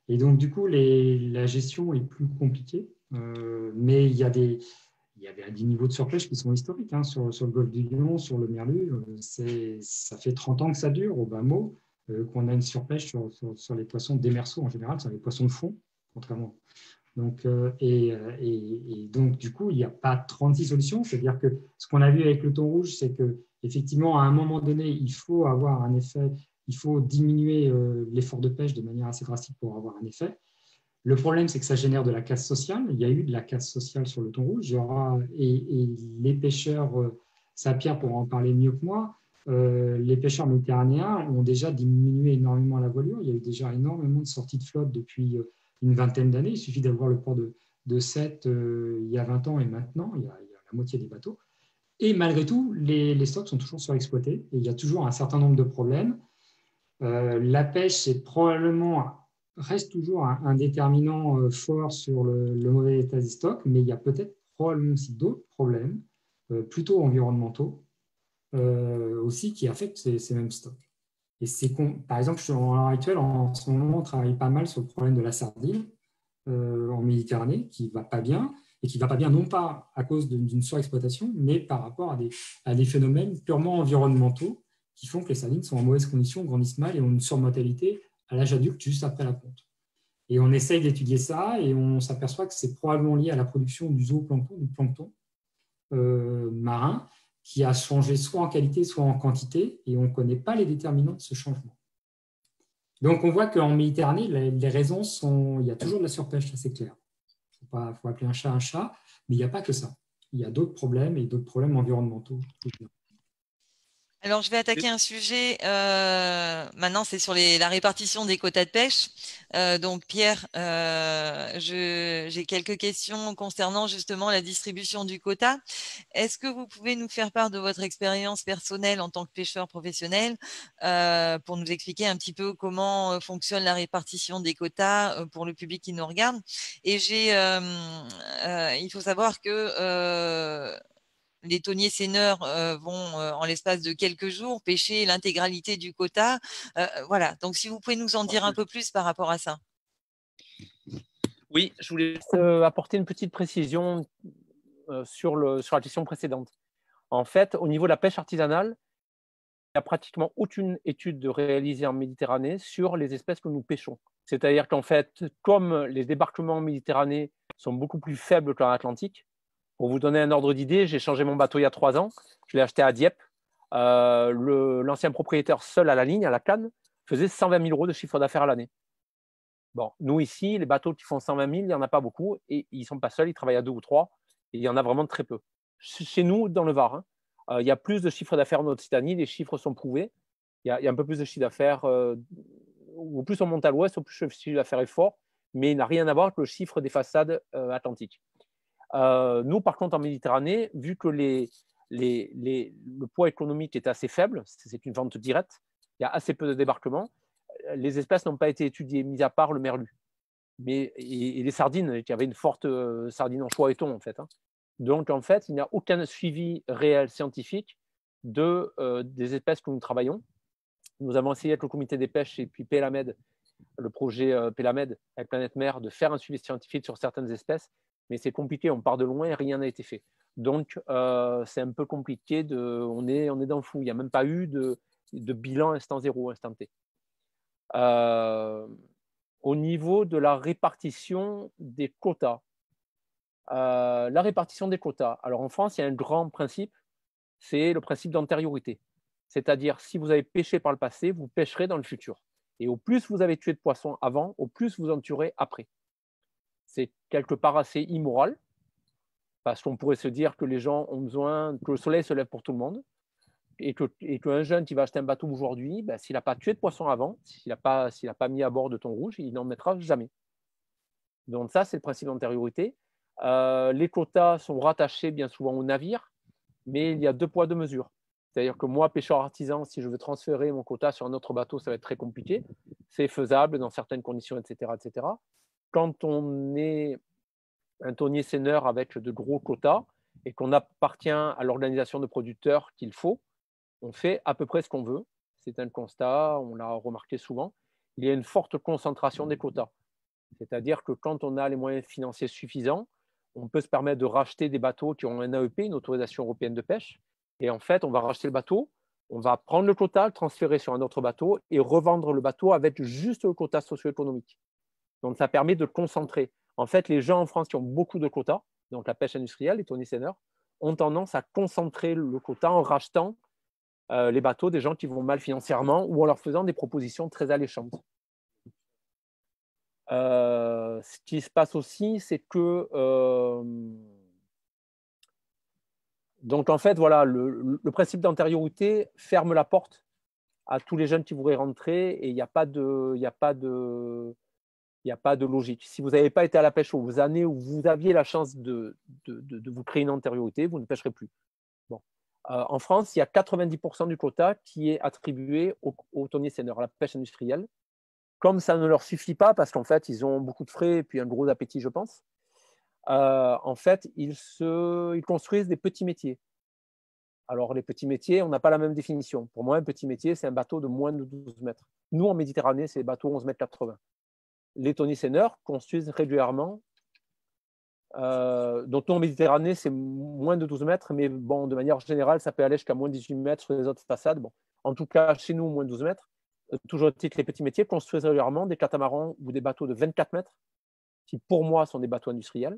Et donc, du coup, la gestion est plus compliquée. Mais il y a des niveaux de surpêche qui sont historiques. Hein, sur le golfe du Lion, sur le Merlu, ça fait 30 ans que ça dure, au bas mot, qu'on a une surpêche sur les poissons démersaux en général, sur les poissons de fond, contrairement. Donc, donc, du coup, il n'y a pas 36 solutions. C'est-à-dire que ce qu'on a vu avec le thon rouge, c'est qu'effectivement, à un moment donné, il faut avoir un effet, il faut diminuer l'effort de pêche de manière assez drastique pour avoir un effet. Le problème, c'est que ça génère de la casse sociale. Il y a eu de la casse sociale sur le thon rouge. Et les pêcheurs, Pierre pourra en parler mieux que moi, les pêcheurs méditerranéens ont déjà diminué énormément la voilure. Il y a eu déjà énormément de sorties de flotte depuis une vingtaine d'années. Il suffit d'avoir le port de Sète il y a 20 ans et maintenant, il y a la moitié des bateaux. Et malgré tout, les stocks sont toujours surexploités et il y a toujours un certain nombre de problèmes. La pêche reste toujours un déterminant fort sur le mauvais état des stocks, mais il y a peut-être probablement aussi d'autres problèmes, plutôt environnementaux, aussi qui affectent ces mêmes stocks. Et par exemple, à l'heure actuelle, en ce moment, on travaille pas mal sur le problème de la sardine en Méditerranée, qui ne va pas bien, et qui ne va pas bien non pas à cause d'une surexploitation, mais par rapport à des phénomènes purement environnementaux qui font que les sardines sont en mauvaise condition, grandissent mal et ont une surmortalité à l'âge adulte juste après la ponte. Et on essaye d'étudier ça et on s'aperçoit que c'est probablement lié à la production du zooplancton, du plancton marin, qui a changé soit en qualité, soit en quantité, et on ne connaît pas les déterminants de ce changement. Donc, on voit qu'en Méditerranée, les raisons sont… Il y a toujours de la surpêche, c'est clair. Il faut appeler un chat, mais il n'y a pas que ça. Il y a d'autres problèmes et d'autres problèmes environnementaux. Alors, je vais attaquer un sujet, maintenant c'est sur la répartition des quotas de pêche. Donc Pierre, j'ai quelques questions concernant justement la distribution du quota. Est-ce que vous pouvez nous faire part de votre expérience personnelle en tant que pêcheur professionnel pour nous expliquer un petit peu comment fonctionne la répartition des quotas pour le public qui nous regarde? Et il faut savoir que les thoniers seineurs vont, en l'espace de quelques jours, pêcher l'intégralité du quota. Voilà. Donc, si vous pouvez nous en dire un peu plus par rapport à ça. Oui, je voulais juste, apporter une petite précision sur la question précédente. En fait, au niveau de la pêche artisanale, il n'y a pratiquement aucune étude réalisée en Méditerranée sur les espèces que nous pêchons. C'est-à-dire qu'en fait, comme les débarquements en Méditerranée sont beaucoup plus faibles qu'en Atlantique, pour vous donner un ordre d'idée, j'ai changé mon bateau il y a 3 ans. Je l'ai acheté à Dieppe. L'ancien propriétaire seul à la ligne, à la canne, faisait 120 000 € de chiffre d'affaires à l'année. Bon, nous ici, les bateaux qui font 120 000, il n'y en a pas beaucoup et ils ne sont pas seuls, ils travaillent à 2 ou 3 et il y en a vraiment très peu. Chez nous, dans le Var, hein, il y a plus de chiffre d'affaires en Occitanie, les chiffres sont prouvés. Il y a un peu plus de chiffre d'affaires, au plus on monte à l'ouest, au plus le chiffre d'affaires est fort, mais il n'a rien à voir avec le chiffre des façades atlantiques. Nous, par contre, en Méditerranée, vu que le poids économique est assez faible, c'est une vente directe, il y a assez peu de débarquements, les espèces n'ont pas été étudiées, mis à part le merlu. Et les sardines, il y avait une forte sardine en choix et thon, en fait. Hein. Donc, en fait, il n'y a aucun suivi réel scientifique des espèces que nous travaillons. Nous avons essayé avec le comité des pêches et puis Pélamed, le projet Pélamed avec Planète Mer, de faire un suivi scientifique sur certaines espèces, mais c'est compliqué, on part de loin et rien n'a été fait. Donc, c'est un peu compliqué, on est dans le flou. Il n'y a même pas eu de bilan instant zéro, instant T. Au niveau de la répartition des quotas, alors en France, il y a un grand principe, c'est le principe d'antériorité. C'est-à-dire, si vous avez pêché par le passé, vous pêcherez dans le futur. Et au plus vous avez tué de poissons avant, au plus vous en tuerez après. C'est quelque part assez immoral, parce qu'on pourrait se dire que les gens ont besoin que le soleil se lève pour tout le monde, et qu'un jeune qui va acheter un bateau aujourd'hui, ben, s'il n'a pas tué de poisson avant, s'il n'a pas mis à bord de thon rouge, il n'en mettra jamais. Donc ça, c'est le principe d'antériorité. Les quotas sont rattachés bien souvent au navire, mais il y a 2 poids 2 mesures. C'est-à-dire que moi, pêcheur artisan, si je veux transférer mon quota sur un autre bateau, ça va être très compliqué. C'est faisable dans certaines conditions, etc., etc. Quand on est un thonier seineur avec de gros quotas et qu'on appartient à l'organisation de producteurs qu'il faut, on fait à peu près ce qu'on veut. C'est un constat, on l'a remarqué souvent. Il y a une forte concentration des quotas. C'est-à-dire que quand on a les moyens financiers suffisants, on peut se permettre de racheter des bateaux qui ont un AEP, une autorisation européenne de pêche. Et en fait, on va racheter le bateau, on va prendre le quota, le transférer sur un autre bateau et revendre le bateau avec juste le quota socio-économique. Donc, ça permet de concentrer. En fait, les gens en France qui ont beaucoup de quotas, donc la pêche industrielle, les thoniers seineurs, ont tendance à concentrer le quota en rachetant les bateaux des gens qui vont mal financièrement ou en leur faisant des propositions très alléchantes. Ce qui se passe aussi, c'est que donc en fait, voilà, le principe d'antériorité ferme la porte à tous les jeunes qui voudraient rentrer et il n'y a pas de logique. Si vous n'avez pas été à la pêche aux années où vous aviez la chance de vous créer une antériorité, vous ne pêcherez plus. Bon. En France, il y a 90% du quota qui est attribué aux thoniers seineurs, à la pêche industrielle. Comme ça ne leur suffit pas, parce qu'en fait, ils ont beaucoup de frais et puis un gros appétit, je pense, en fait, ils construisent des petits métiers. Alors, les petits métiers, on n'a pas la même définition. Pour moi, un petit métier, c'est un bateau de moins de 12 mètres. Nous, en Méditerranée, c'est des bateaux 11 mètres 80. Les thoniers seineurs construisent régulièrement. Donc, nous, en Méditerranée, c'est moins de 12 mètres, mais bon, de manière générale, ça peut aller jusqu'à moins de 18 mètres sur les autres façades. Bon, en tout cas, chez nous, moins de 12 mètres. Toujours est-il que les petits métiers construisent régulièrement des catamarans ou des bateaux de 24 mètres, qui pour moi sont des bateaux industriels,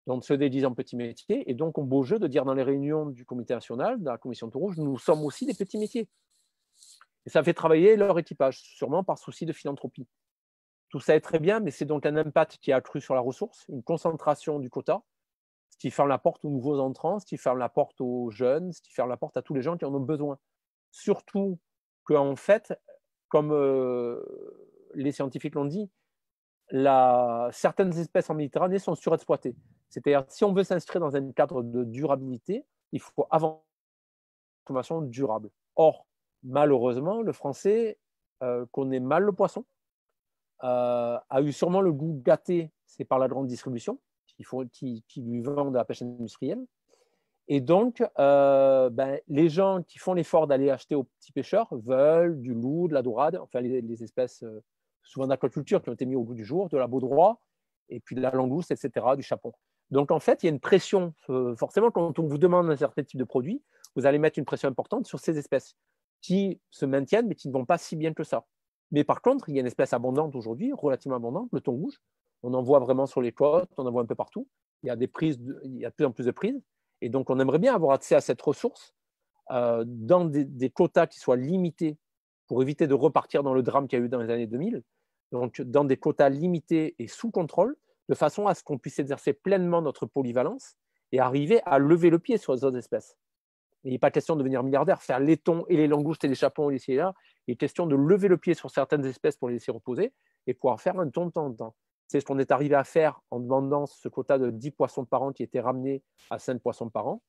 donc se déguisent en petits métiers, et donc ont beau jeu de dire dans les réunions du comité national, de la commission thon rouge, nous sommes aussi des petits métiers. Et ça fait travailler leur équipage, sûrement par souci de philanthropie. Tout ça est très bien, mais c'est donc un impact qui est accru sur la ressource, une concentration du quota, ce qui ferme la porte aux nouveaux entrants, ce qui ferme la porte aux jeunes, ce qui ferme la porte à tous les gens qui en ont besoin. Surtout qu'en fait, comme les scientifiques l'ont dit, certaines espèces en Méditerranée sont surexploitées. C'est-à-dire, si on veut s'inscrire dans un cadre de durabilité, il faut avoir une consommation durable. Or, malheureusement, le Français connaît mal le poisson, a eu sûrement le goût gâté, c'est par la grande distribution, qui lui vend de la pêche industrielle. Et donc, les gens qui font l'effort d'aller acheter aux petits pêcheurs veulent du loup, de la dorade, enfin les espèces souvent d'aquaculture qui ont été mis au goût du jour, de la baudroie, et puis de la langouste, etc., du chapon. Donc, en fait, il y a une pression. Forcément, quand on vous demande un certain type de produit, vous allez mettre une pression importante sur ces espèces qui se maintiennent, mais qui ne vont pas si bien que ça. Mais par contre, il y a une espèce abondante aujourd'hui, relativement abondante, le thon rouge. On en voit vraiment sur les côtes, on en voit un peu partout. Il y a, il y a de plus en plus de prises. Et donc, on aimerait bien avoir accès à cette ressource dans des quotas qui soient limités pour éviter de repartir dans le drame qu'il y a eu dans les années 2000. Donc, dans des quotas limités et sous contrôle, de façon à ce qu'on puisse exercer pleinement notre polyvalence et arriver à lever le pied sur les autres espèces. Il n'est pas question de devenir milliardaire, faire les thons et les langoustes et les chapons ici et là. Il est question de lever le pied sur certaines espèces pour les laisser reposer et pouvoir faire un thon de temps en temps. C'est ce qu'on est arrivé à faire en demandant ce quota de 10 poissons par an qui était ramené à 5 poissons par an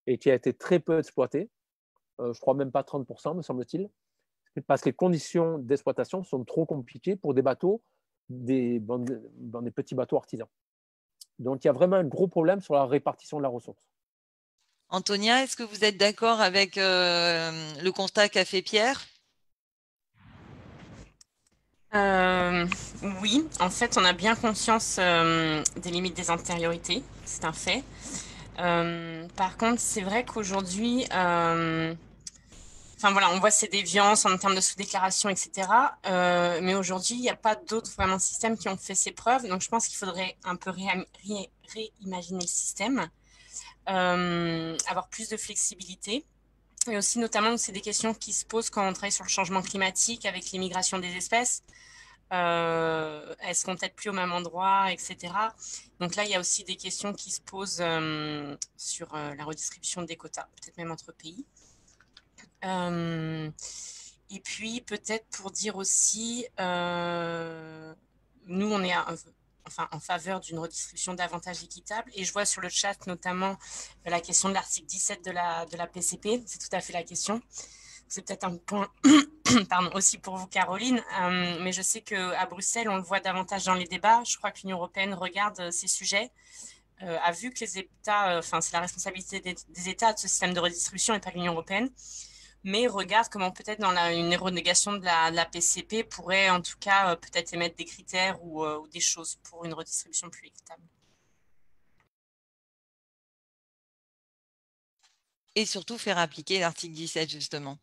et qui a été très peu exploité. Je ne crois même pas 30%, me semble-t-il, parce que les conditions d'exploitation sont trop compliquées pour des bateaux, dans des petits bateaux artisans. Donc, il y a vraiment un gros problème sur la répartition de la ressource. Antonia, est-ce que vous êtes d'accord avec le constat qu'a fait Pierre? Oui, en fait, on a bien conscience des limites des antériorités, c'est un fait. Par contre, c'est vrai qu'aujourd'hui, enfin voilà, on voit ces déviances en termes de sous-déclaration, etc. Mais aujourd'hui, il n'y a pas d'autres vraiment systèmes qui ont fait ces preuves. Donc, je pense qu'il faudrait un peu réimaginer le système, avoir plus de flexibilité. Et aussi, notamment, c'est des questions qui se posent quand on travaille sur le changement climatique avec l'immigration des espèces. Est-ce qu'on t'aide plus au même endroit, etc. Donc là, il y a aussi des questions qui se posent sur la redistribution des quotas, peut-être même entre pays. Et puis, peut-être pour dire aussi, nous, on est en faveur d'une redistribution davantage équitable. Et je vois sur le chat notamment la question de l'article 17 de la PCP. C'est tout à fait la question. C'est peut-être un point pardon, aussi pour vous, Caroline. Mais je sais qu'à Bruxelles, on le voit davantage dans les débats. Je crois que l'Union européenne regarde ces sujets, a vu que les États, c'est la responsabilité des États de ce système de redistribution et pas l'Union européenne, mais regarde comment peut-être dans une renégation de la PCP pourrait en tout cas peut-être émettre des critères ou des choses pour une redistribution plus équitable. Et surtout faire appliquer l'article 17, justement.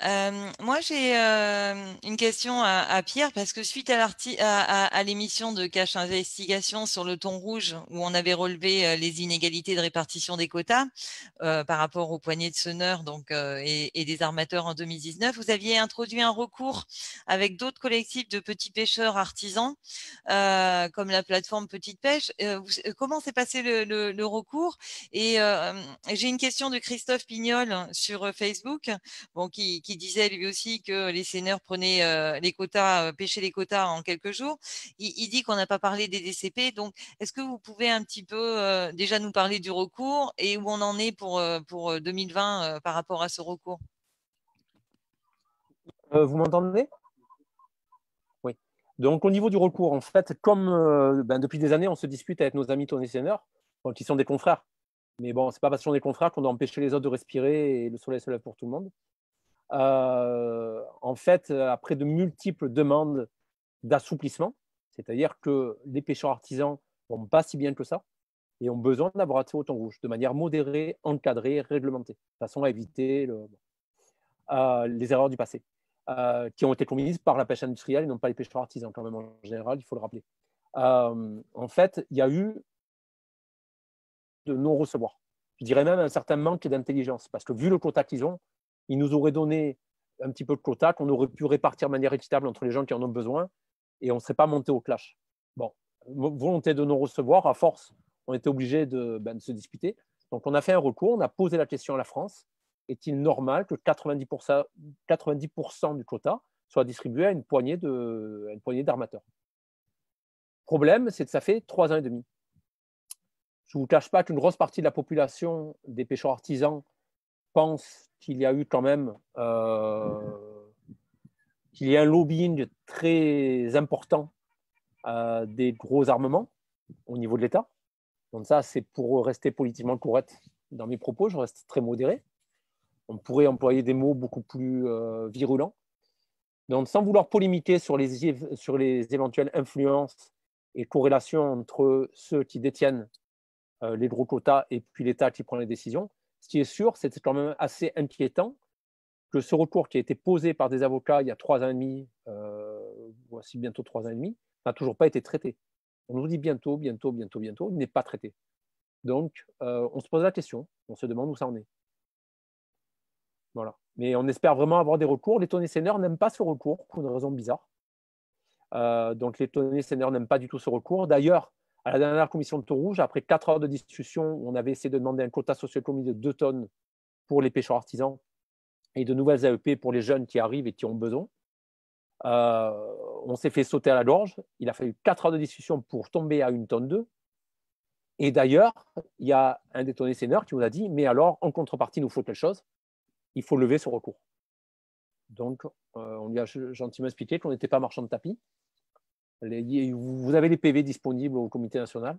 Moi, j'ai une question à Pierre, parce que suite à l'émission de Cache Investigation sur le thon rouge, où on avait relevé les inégalités de répartition des quotas par rapport aux poignées de senneurs et des armateurs en 2019, vous aviez introduit un recours avec d'autres collectifs de petits pêcheurs artisans, comme la plateforme Petite Pêche. Comment s'est passé le recours? Et j'ai une question de Christophe Pignol sur Facebook, qui disait lui aussi que les seineurs prenaient les quotas, pêchaient les quotas en quelques jours. Il dit qu'on n'a pas parlé des DCP. Donc, est-ce que vous pouvez un petit peu déjà nous parler du recours et où on en est pour 2020 par rapport à ce recours? Vous m'entendez? Oui. Donc, au niveau du recours, en fait, comme depuis des années, on se dispute avec nos amis thonnés-seineurs, qui sont des confrères. Mais bon, c'est pas parce qu'on est confrères qu'on doit empêcher les autres de respirer et le soleil se lève pour tout le monde. En fait, après de multiples demandes d'assouplissement, c'est-à-dire que les pêcheurs artisans ne vont pas si bien que ça et ont besoin d'avoir accès au thon rouge de manière modérée, encadrée, réglementée, de façon à éviter les erreurs du passé, qui ont été commises par la pêche industrielle et non pas les pêcheurs artisans, quand même, en général, il faut le rappeler. En fait, il y a eu de non-recevoir. Je dirais même un certain manque d'intelligence, parce que vu le quota qu'ils ont, ils nous auraient donné un petit peu de quota qu'on aurait pu répartir de manière équitable entre les gens qui en ont besoin et on ne serait pas monté au clash. Bon, volonté de non-recevoir, à force, on était obligé de se disputer. Donc, on a fait un recours, on a posé la question à la France. Est-il normal que 90% du quota soit distribué à une poignée d'armateurs? Le problème, c'est que ça fait 3 ans et demi. Je ne vous cache pas qu'une grosse partie de la population des pêcheurs artisans pense qu'il y a eu quand même qu'il y a un lobbying très important des gros armements au niveau de l'État. Donc ça, c'est pour rester politiquement correct dans mes propos, je reste très modéré. On pourrait employer des mots beaucoup plus virulents. Donc sans vouloir polémiquer sur les éventuelles influences et corrélation entre ceux qui détiennent les gros quotas et puis l'État qui prend les décisions. Ce qui est sûr, c'est quand même assez inquiétant que ce recours qui a été posé par des avocats il y a 3 ans et demi, voici bientôt 3 ans et demi, n'a toujours pas été traité. On nous dit bientôt, il n'est pas traité. Donc, on se pose la question, on se demande où ça en est. Voilà. Mais on espère vraiment avoir des recours. Les Tony Seigneur n'aiment pas ce recours pour une raison bizarre. Donc, les Tony Seigneur n'aiment pas du tout ce recours. D'ailleurs, à la dernière commission de thon rouge, après 4 heures de discussion, on avait essayé de demander un quota socio-économique de 2 tonnes pour les pêcheurs artisans et de nouvelles AEP pour les jeunes qui arrivent et qui ont besoin. On s'est fait sauter à la gorge. Il a fallu 4 heures de discussion pour tomber à 1 tonne 2. Et d'ailleurs, il y a un des Tony Seigneur qui nous a dit, mais alors, en contrepartie, il nous faut quelque chose. Il faut lever ce recours. Donc, on lui a gentiment expliqué qu'on n'était pas marchand de tapis. Vous avez les PV disponibles au comité national.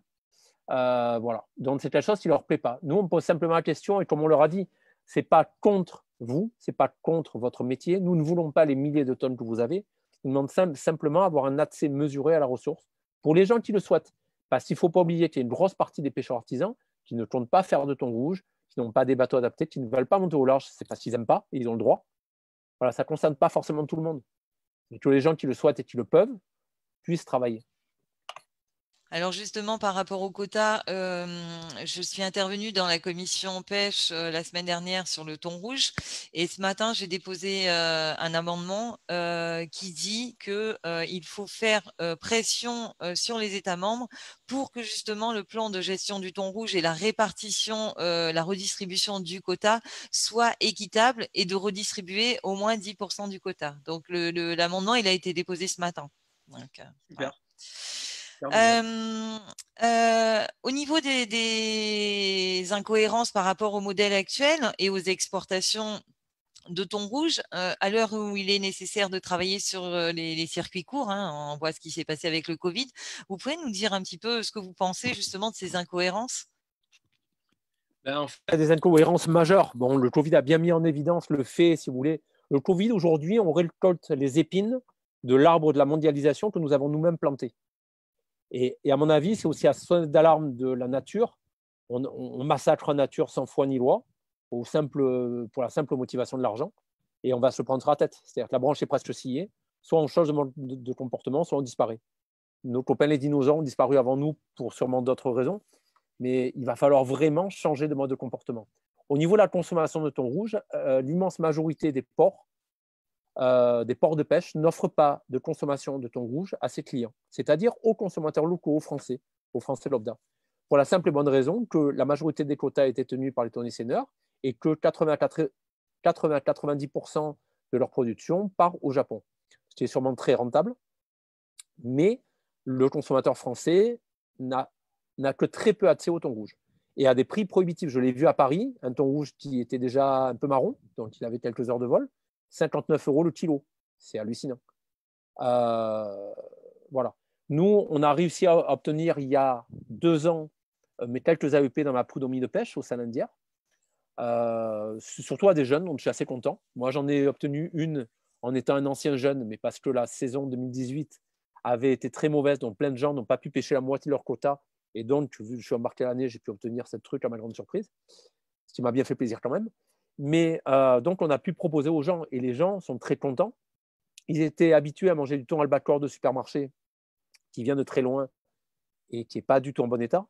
Voilà. Donc, c'est quelque chose qui ne leur plaît pas. Nous, on pose simplement la question, et comme on leur a dit, ce n'est pas contre vous, ce n'est pas contre votre métier. Nous ne voulons pas les milliers de tonnes que vous avez. Nous demandons simplement avoir un accès mesuré à la ressource pour les gens qui le souhaitent. Parce qu'il ne faut pas oublier qu'il y a une grosse partie des pêcheurs artisans qui ne comptent pas faire de thon rouge, qui n'ont pas des bateaux adaptés, qui ne veulent pas monter au large. C'est parce qu'ils n'aiment pas et ils ont le droit. Voilà, ça ne concerne pas forcément tout le monde. Mais que les gens qui le souhaitent et qui le peuvent puissent travailler. Alors justement, par rapport au quota, je suis intervenue dans la commission pêche la semaine dernière sur le thon rouge et ce matin, j'ai déposé un amendement qui dit qu'il faut faire pression sur les États membres pour que justement le plan de gestion du thon rouge et la répartition, la redistribution du quota soit équitable et de redistribuer au moins 10% du quota. Donc l'amendement, il a été déposé ce matin. Donc, super. Au niveau des incohérences par rapport au modèle actuel et aux exportations de thon rouge, à l'heure où il est nécessaire de travailler sur les circuits courts, on voit ce qui s'est passé avec le Covid, vous pouvez nous dire un petit peu ce que vous pensez justement de ces incohérences? En fait, il y a des incohérences majeures. Bon, le Covid a bien mis en évidence le fait, si vous voulez, le Covid, aujourd'hui, on récolte les épines de l'arbre de la mondialisation que nous avons nous-mêmes planté. Et à mon avis, c'est aussi à sonnette d'alarme de la nature. On massacre la nature sans foi ni loi, pour la simple motivation de l'argent, et on va se prendre sur la tête. C'est-à-dire que la branche est presque sciée, soit on change de comportement, soit on disparaît. Nos copains les dinosaures ont disparu avant nous pour sûrement d'autres raisons, mais il va falloir vraiment changer de mode de comportement. Au niveau de la consommation de thon rouge, l'immense majorité des ports de pêche n'offrent pas de consommation de thon rouge à ses clients, c'est-à-dire aux consommateurs locaux, aux Français lambda. Pour la simple et bonne raison que la majorité des quotas étaient tenus par les Tony Seigneur et que 80-90% de leur production part au Japon, ce qui est sûrement très rentable, mais le consommateur français n'a que très peu accès au thon rouge et à des prix prohibitifs. Je l'ai vu à Paris, un thon rouge qui était déjà un peu marron, donc il avait quelques heures de vol, 59 € le kilo. C'est hallucinant. Voilà. Nous, on a réussi à obtenir il y a 2 ans mais quelques AEP dans la prud'homie de pêche au Saint-Landière, surtout à des jeunes, donc je suis assez content. Moi, j'en ai obtenu une en étant un ancien jeune, mais parce que la saison 2018 avait été très mauvaise, donc plein de gens n'ont pas pu pêcher la moitié de leur quota, et donc, vu que je suis embarqué l'année, j'ai pu obtenir cette truc à ma grande surprise, ce qui m'a bien fait plaisir quand même. Mais donc, on a pu proposer aux gens, et les gens sont très contents. Ils étaient habitués à manger du thon albacore de supermarché, qui vient de très loin, et qui n'est pas du tout en bon état.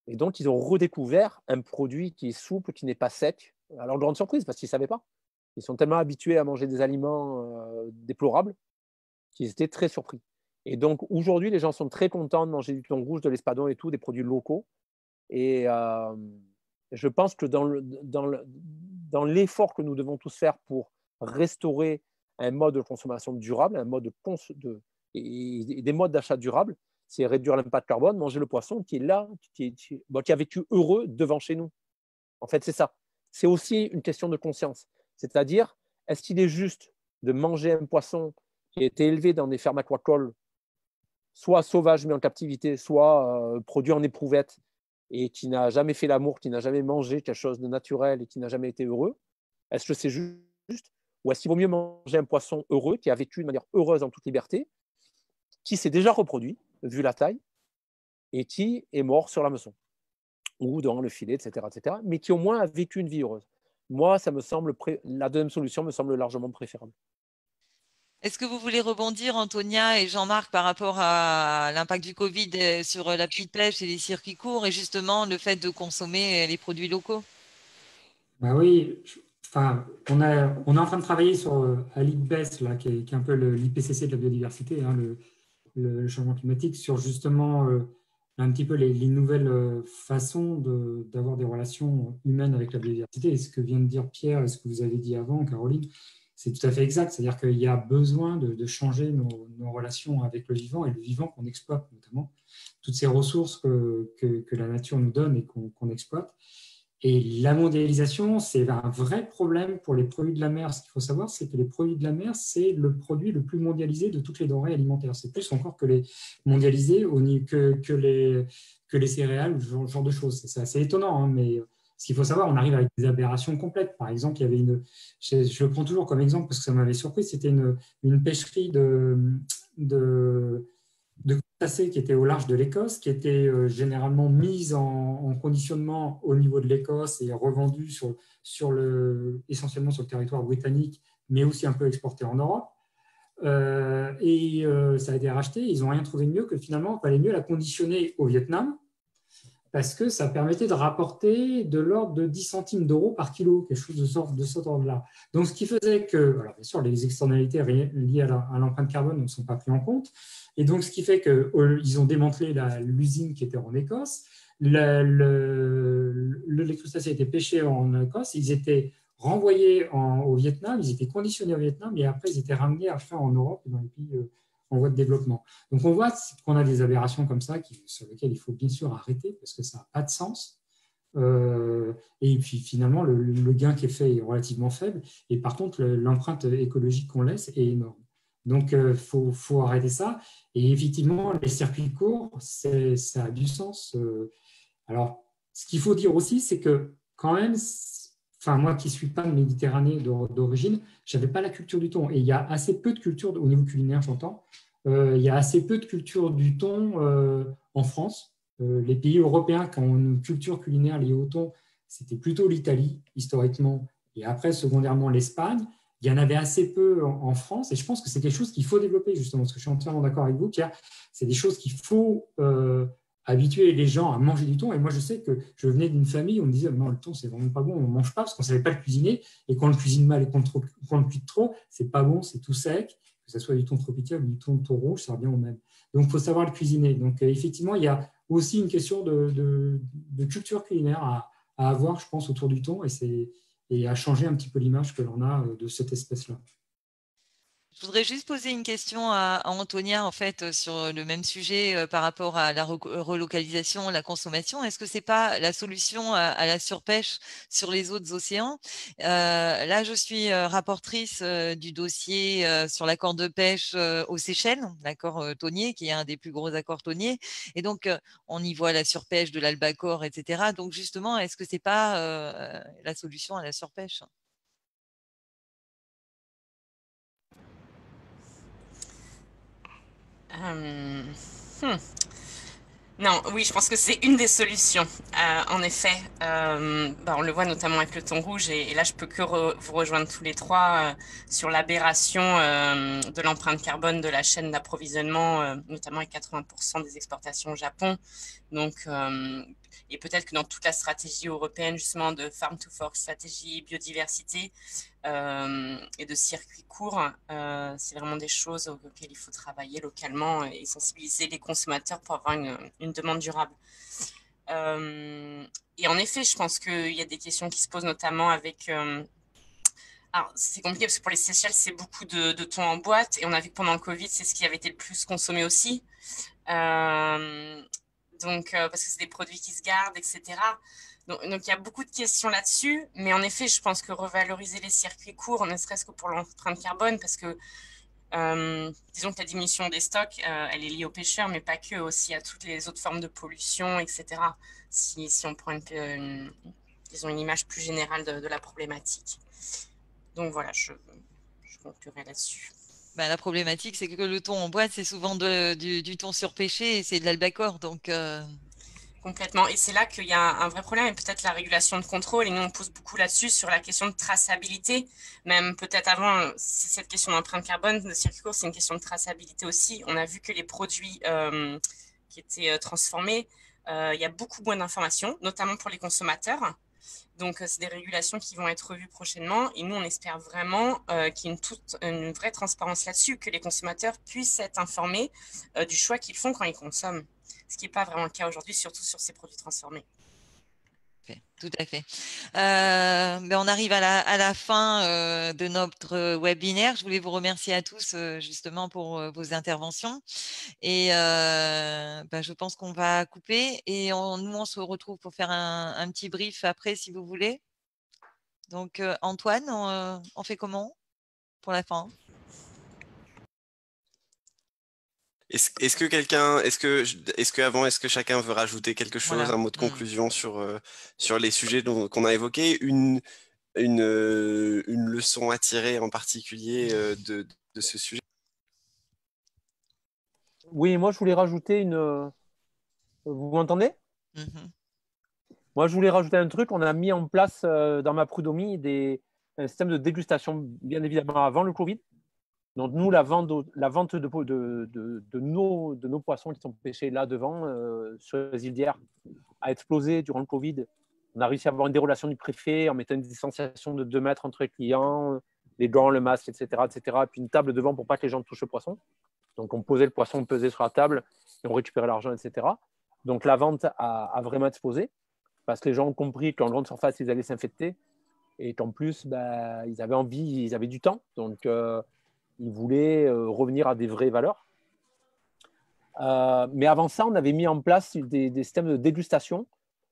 Et donc, ils ont redécouvert un produit qui est souple, qui n'est pas sec. Alors, grande surprise, parce qu'ils ne savaient pas. Ils sont tellement habitués à manger des aliments déplorables qu'ils étaient très surpris. Et donc, aujourd'hui, les gens sont très contents de manger du thon rouge, de l'espadon et tout, des produits locaux. Et je pense que dans l'effort que nous devons tous faire pour restaurer un mode de consommation durable, un mode et des modes d'achat durables, c'est réduire l'impact carbone, manger le poisson qui est là, qui a vécu heureux devant chez nous. En fait, c'est ça. C'est aussi une question de conscience. C'est-à-dire, est-ce qu'il est juste de manger un poisson qui a été élevé dans des fermes aquacoles, soit sauvage mais en captivité, soit produit en éprouvette et qui n'a jamais fait l'amour, qui n'a jamais mangé quelque chose de naturel et qui n'a jamais été heureux? Est-ce que c'est juste? Ou est-ce qu'il vaut mieux manger un poisson heureux qui a vécu de manière heureuse en toute liberté, qui s'est déjà reproduit, vu la taille, et qui est mort sur l'hameçon ou dans le filet, etc., mais qui au moins a vécu une vie heureuse. Moi, ça me semble la deuxième solution me semble largement préférable. Est-ce que vous voulez rebondir, Antonia et Jean-Marc, par rapport à l'impact du Covid sur la petite pêche et les circuits courts et justement le fait de consommer les produits locaux? Bah oui, enfin, on est en train de travailler sur l'IPBES, là, qui est un peu l'IPCC de la biodiversité, hein, le changement climatique, sur justement un petit peu les nouvelles façons d'avoir des relations humaines avec la biodiversité. Et ce que vient de dire Pierre et ce que vous avez dit avant, Caroline, c'est tout à fait exact. C'est-à-dire qu'il y a besoin de changer nos relations avec le vivant et le vivant qu'on exploite, notamment toutes ces ressources que la nature nous donne et qu'on exploite. Et la mondialisation, c'est un vrai problème pour les produits de la mer. Ce qu'il faut savoir, c'est que les produits de la mer, c'est le produit le plus mondialisé de toutes les denrées alimentaires. C'est plus encore que les mondialisés que les céréales, ce genre de choses. C'est assez étonnant, hein, mais ce qu'il faut savoir, on arrive avec des aberrations complètes. Par exemple, il y avait je le prends toujours comme exemple parce que ça m'avait surpris, c'était une pêcherie de crustacés qui était au large de l'Écosse, qui était généralement mise en conditionnement au niveau de l'Écosse et revendue essentiellement sur le territoire britannique, mais aussi un peu exportée en Europe. Ça a été racheté. Ils n'ont rien trouvé de mieux que finalement, il fallait mieux la conditionner au Vietnam parce que ça permettait de rapporter de l'ordre de 10 centimes d'euros par kilo, quelque chose de cet ordre-là. Donc, ce qui faisait que, alors bien sûr, les externalités liées à l'empreinte carbone ne sont pas prises en compte. Et donc, ce qui fait qu'ils ont démantelé l'usine qui était en Écosse. Les crustacés étaient pêchés en Écosse. Ils étaient renvoyés au Vietnam. Ils étaient conditionnés au Vietnam. Et après, ils étaient ramenés après en Europe et dans les pays en voie de développement. Donc, on voit qu'on a des aberrations comme ça sur lesquelles il faut bien sûr arrêter parce que ça n'a pas de sens. Et puis, finalement, le gain qui est fait est relativement faible. Et par contre, l'empreinte écologique qu'on laisse est énorme. Donc, il faut arrêter ça. Et effectivement, les circuits courts, ça a du sens. Alors, ce qu'il faut dire aussi, c'est que quand même, enfin, moi qui ne suis pas de Méditerranée d'origine, je n'avais pas la culture du thon. Et il y a assez peu de culture, au niveau culinaire, j'entends, il y a assez peu de culture du thon en France. Les pays européens qui ont une culture culinaire liée au thon, c'était plutôt l'Italie, historiquement, et après, secondairement, l'Espagne. Il y en avait assez peu en France, et je pense que c'est quelque chose qu'il faut développer, justement, parce que je suis entièrement d'accord avec vous, Pierre, c'est des choses qu'il faut habituer les gens à manger du thon. Et moi, je sais que je venais d'une famille où on me disait non, le thon, c'est vraiment pas bon, on ne mange pas parce qu'on ne savait pas le cuisiner, et quand on le cuisine mal et qu'on le cuit trop, c'est pas bon, c'est tout sec, que ce soit du thon tropical ou du thon rouge, ça revient au même. Donc, il faut savoir le cuisiner. Donc, effectivement, il y a aussi une question de culture culinaire à avoir, je pense, autour du thon, et à changer un petit peu l'image que l'on a de cette espèce-là. Je voudrais juste poser une question à Antonia, en fait, sur le même sujet par rapport à la relocalisation, la consommation. Est-ce que c'est pas la solution à la surpêche sur les autres océans? Là, je suis rapportrice du dossier sur l'accord de pêche aux Seychelles, l'accord thonier, qui est un des plus gros accords thoniers. Et donc, on y voit la surpêche de l'albacore, etc. Donc, justement, est-ce que c'est pas la solution à la surpêche? Non, oui, je pense que c'est une des solutions. En effet, on le voit notamment avec le thon rouge, et là, je peux que vous rejoindre tous les trois sur l'aberration de l'empreinte carbone de la chaîne d'approvisionnement, notamment avec 80% des exportations au Japon. Donc, et peut-être que dans toute la stratégie européenne, justement, de Farm to Fork stratégie, biodiversité et de circuits courts, c'est vraiment des choses auxquelles il faut travailler localement et sensibiliser les consommateurs pour avoir une demande durable. Et en effet, je pense qu'il y a des questions qui se posent notamment avec... alors, c'est compliqué parce que pour les Seychelles, c'est beaucoup de thon en boîte. Et on a vu que pendant le Covid, c'est ce qui avait été le plus consommé aussi. Donc, parce que c'est des produits qui se gardent, etc. Donc, il y a beaucoup de questions là-dessus. Mais en effet, je pense que revaloriser les circuits courts, ne serait-ce que pour l'empreinte carbone, parce que disons que la diminution des stocks, elle est liée aux pêcheurs, mais pas que, aussi à toutes les autres formes de pollution, etc. Si on prend disons une image plus générale de la problématique. Donc voilà, je conclurai là-dessus. la problématique, c'est que le thon en boîte, c'est souvent du thon surpêché et c'est de l'albacore. Donc, Complètement. Et c'est là qu'il y a un vrai problème, et peut-être la régulation de contrôle. Et nous, on pose beaucoup là-dessus, sur la question de traçabilité. Même peut-être avant, cette question d'empreinte carbone de circuit court, c'est une question de traçabilité aussi. On a vu que les produits qui étaient transformés, il y a beaucoup moins d'informations, notamment pour les consommateurs. Donc, c'est des régulations qui vont être revues prochainement. Et nous, on espère vraiment qu'il y ait une vraie transparence là-dessus, que les consommateurs puissent être informés du choix qu'ils font quand ils consomment. Ce qui n'est pas vraiment le cas aujourd'hui, surtout sur ces produits transformés. tout à fait. Mais on arrive à la fin de notre webinaire. Je voulais vous remercier à tous justement pour vos interventions. Et je pense qu'on va couper et nous, on se retrouve pour faire un petit brief après, si vous voulez. Donc, Antoine, on fait comment pour la fin? Est-ce que quelqu'un, est-ce que chacun veut rajouter quelque chose, Voilà. un mot de conclusion sur les sujets qu'on a évoqués, une leçon à tirer en particulier de ce sujet? Oui, moi je voulais rajouter Vous m'entendez? Moi je voulais rajouter un truc. On a mis en place dans ma prud'homie un système de dégustation, bien évidemment, avant le Covid. Donc nous, la vente de nos poissons qui sont pêchés là devant, sur les îles d'Hyères, a explosé durant le Covid. On a réussi à avoir une dérogation du préfet en mettant une distanciation de 2 mètres entre les clients, les gants, le masque, etc., etc. Et puis une table devant pour pas que les gens touchent le poisson. Donc on posait le poisson, on pesait sur la table et on récupérait l'argent, etc. Donc la vente a vraiment explosé parce que les gens ont compris qu'en grande surface, ils allaient s'infecter et qu'en plus, ils avaient envie, ils avaient du temps. Donc ils voulaient revenir à des vraies valeurs. Mais avant ça, on avait mis en place des systèmes de dégustation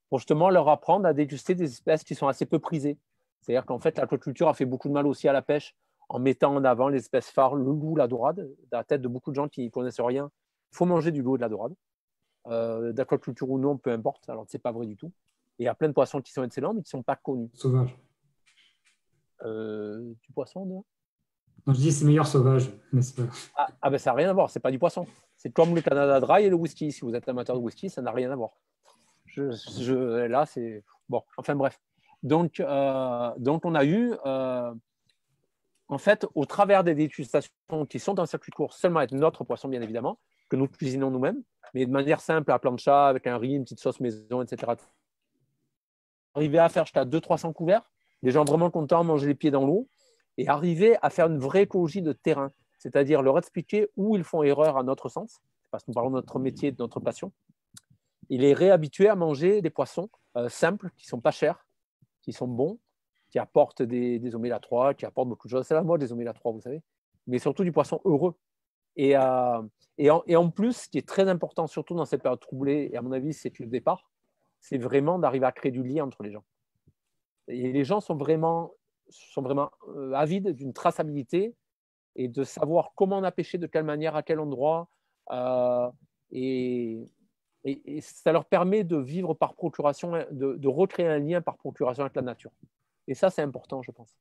pour justement leur apprendre à déguster des espèces qui sont assez peu prisées. C'est-à-dire qu'en fait, l'aquaculture a fait beaucoup de mal aussi à la pêche en mettant en avant les espèces phares, le loup, la dorade. Dans la tête de beaucoup de gens qui ne connaissent rien, il faut manger du loup et de la dorade. D'aquaculture ou non, peu importe. Alors, ce n'est pas vrai du tout. Et il y a plein de poissons qui sont excellents, mais qui ne sont pas connus. Sauvage. Du poisson, non? Non, je dis c'est meilleur sauvage, n'est-ce pas? Ça n'a rien à voir, ce n'est pas du poisson. C'est comme le Canada Dry et le whisky. Si vous êtes amateur de whisky, ça n'a rien à voir. Là, c'est... Bon, enfin bref. Donc on a eu, en fait, au travers des dégustations qui sont en circuit court, seulement avec notre poisson, bien évidemment, que nous cuisinons nous-mêmes, mais de manière simple, à plancha, avec un riz, une petite sauce maison, etc. Arriver à faire jusqu'à 200-300 couverts, des gens vraiment contents, manger les pieds dans l'eau, et arriver à faire une vraie écologie de terrain, c'est-à-dire leur expliquer où ils font erreur à notre sens, parce que nous parlons de notre métier, de notre passion, et les réhabituer à manger des poissons simples, qui ne sont pas chers, qui sont bons, qui apportent des oméga 3, qui apportent beaucoup de choses. C'est la mode des oméga 3, vous savez, mais surtout du poisson heureux. Et en plus, ce qui est très important, surtout dans cette période troublée, et à mon avis, c'est le départ, c'est vraiment d'arriver à créer du lien entre les gens. Et les gens sont vraiment avides d'une traçabilité et de savoir comment on a pêché, de quelle manière, à quel endroit. Et ça leur permet de vivre par procuration, de recréer un lien par procuration avec la nature. Et ça, c'est important, je pense.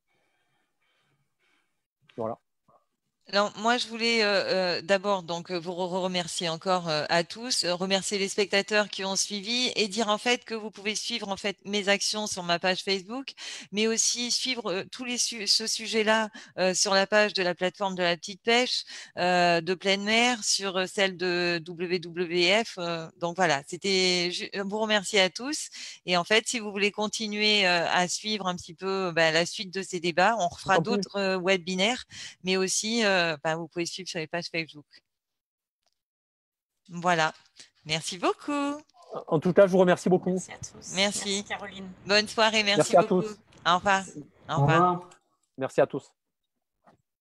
Voilà. Alors, moi, je voulais d'abord donc vous remercier encore à tous, remercier les spectateurs qui ont suivi et dire en fait que vous pouvez suivre en fait mes actions sur ma page Facebook, mais aussi suivre tous ce sujet-là sur la page de la plateforme de la petite pêche de pleine mer, sur celle de WWF. Donc voilà, c'était vous remercier à tous. Et en fait, si vous voulez continuer à suivre un petit peu la suite de ces débats, on refera d'autres webinaires, mais aussi vous pouvez suivre sur les pages Facebook. Voilà. Merci beaucoup. En tout cas, je vous remercie beaucoup. Merci à tous. Merci. Merci Caroline. Bonne soirée. Merci à beaucoup. tous. Au revoir. Au revoir. Merci à tous.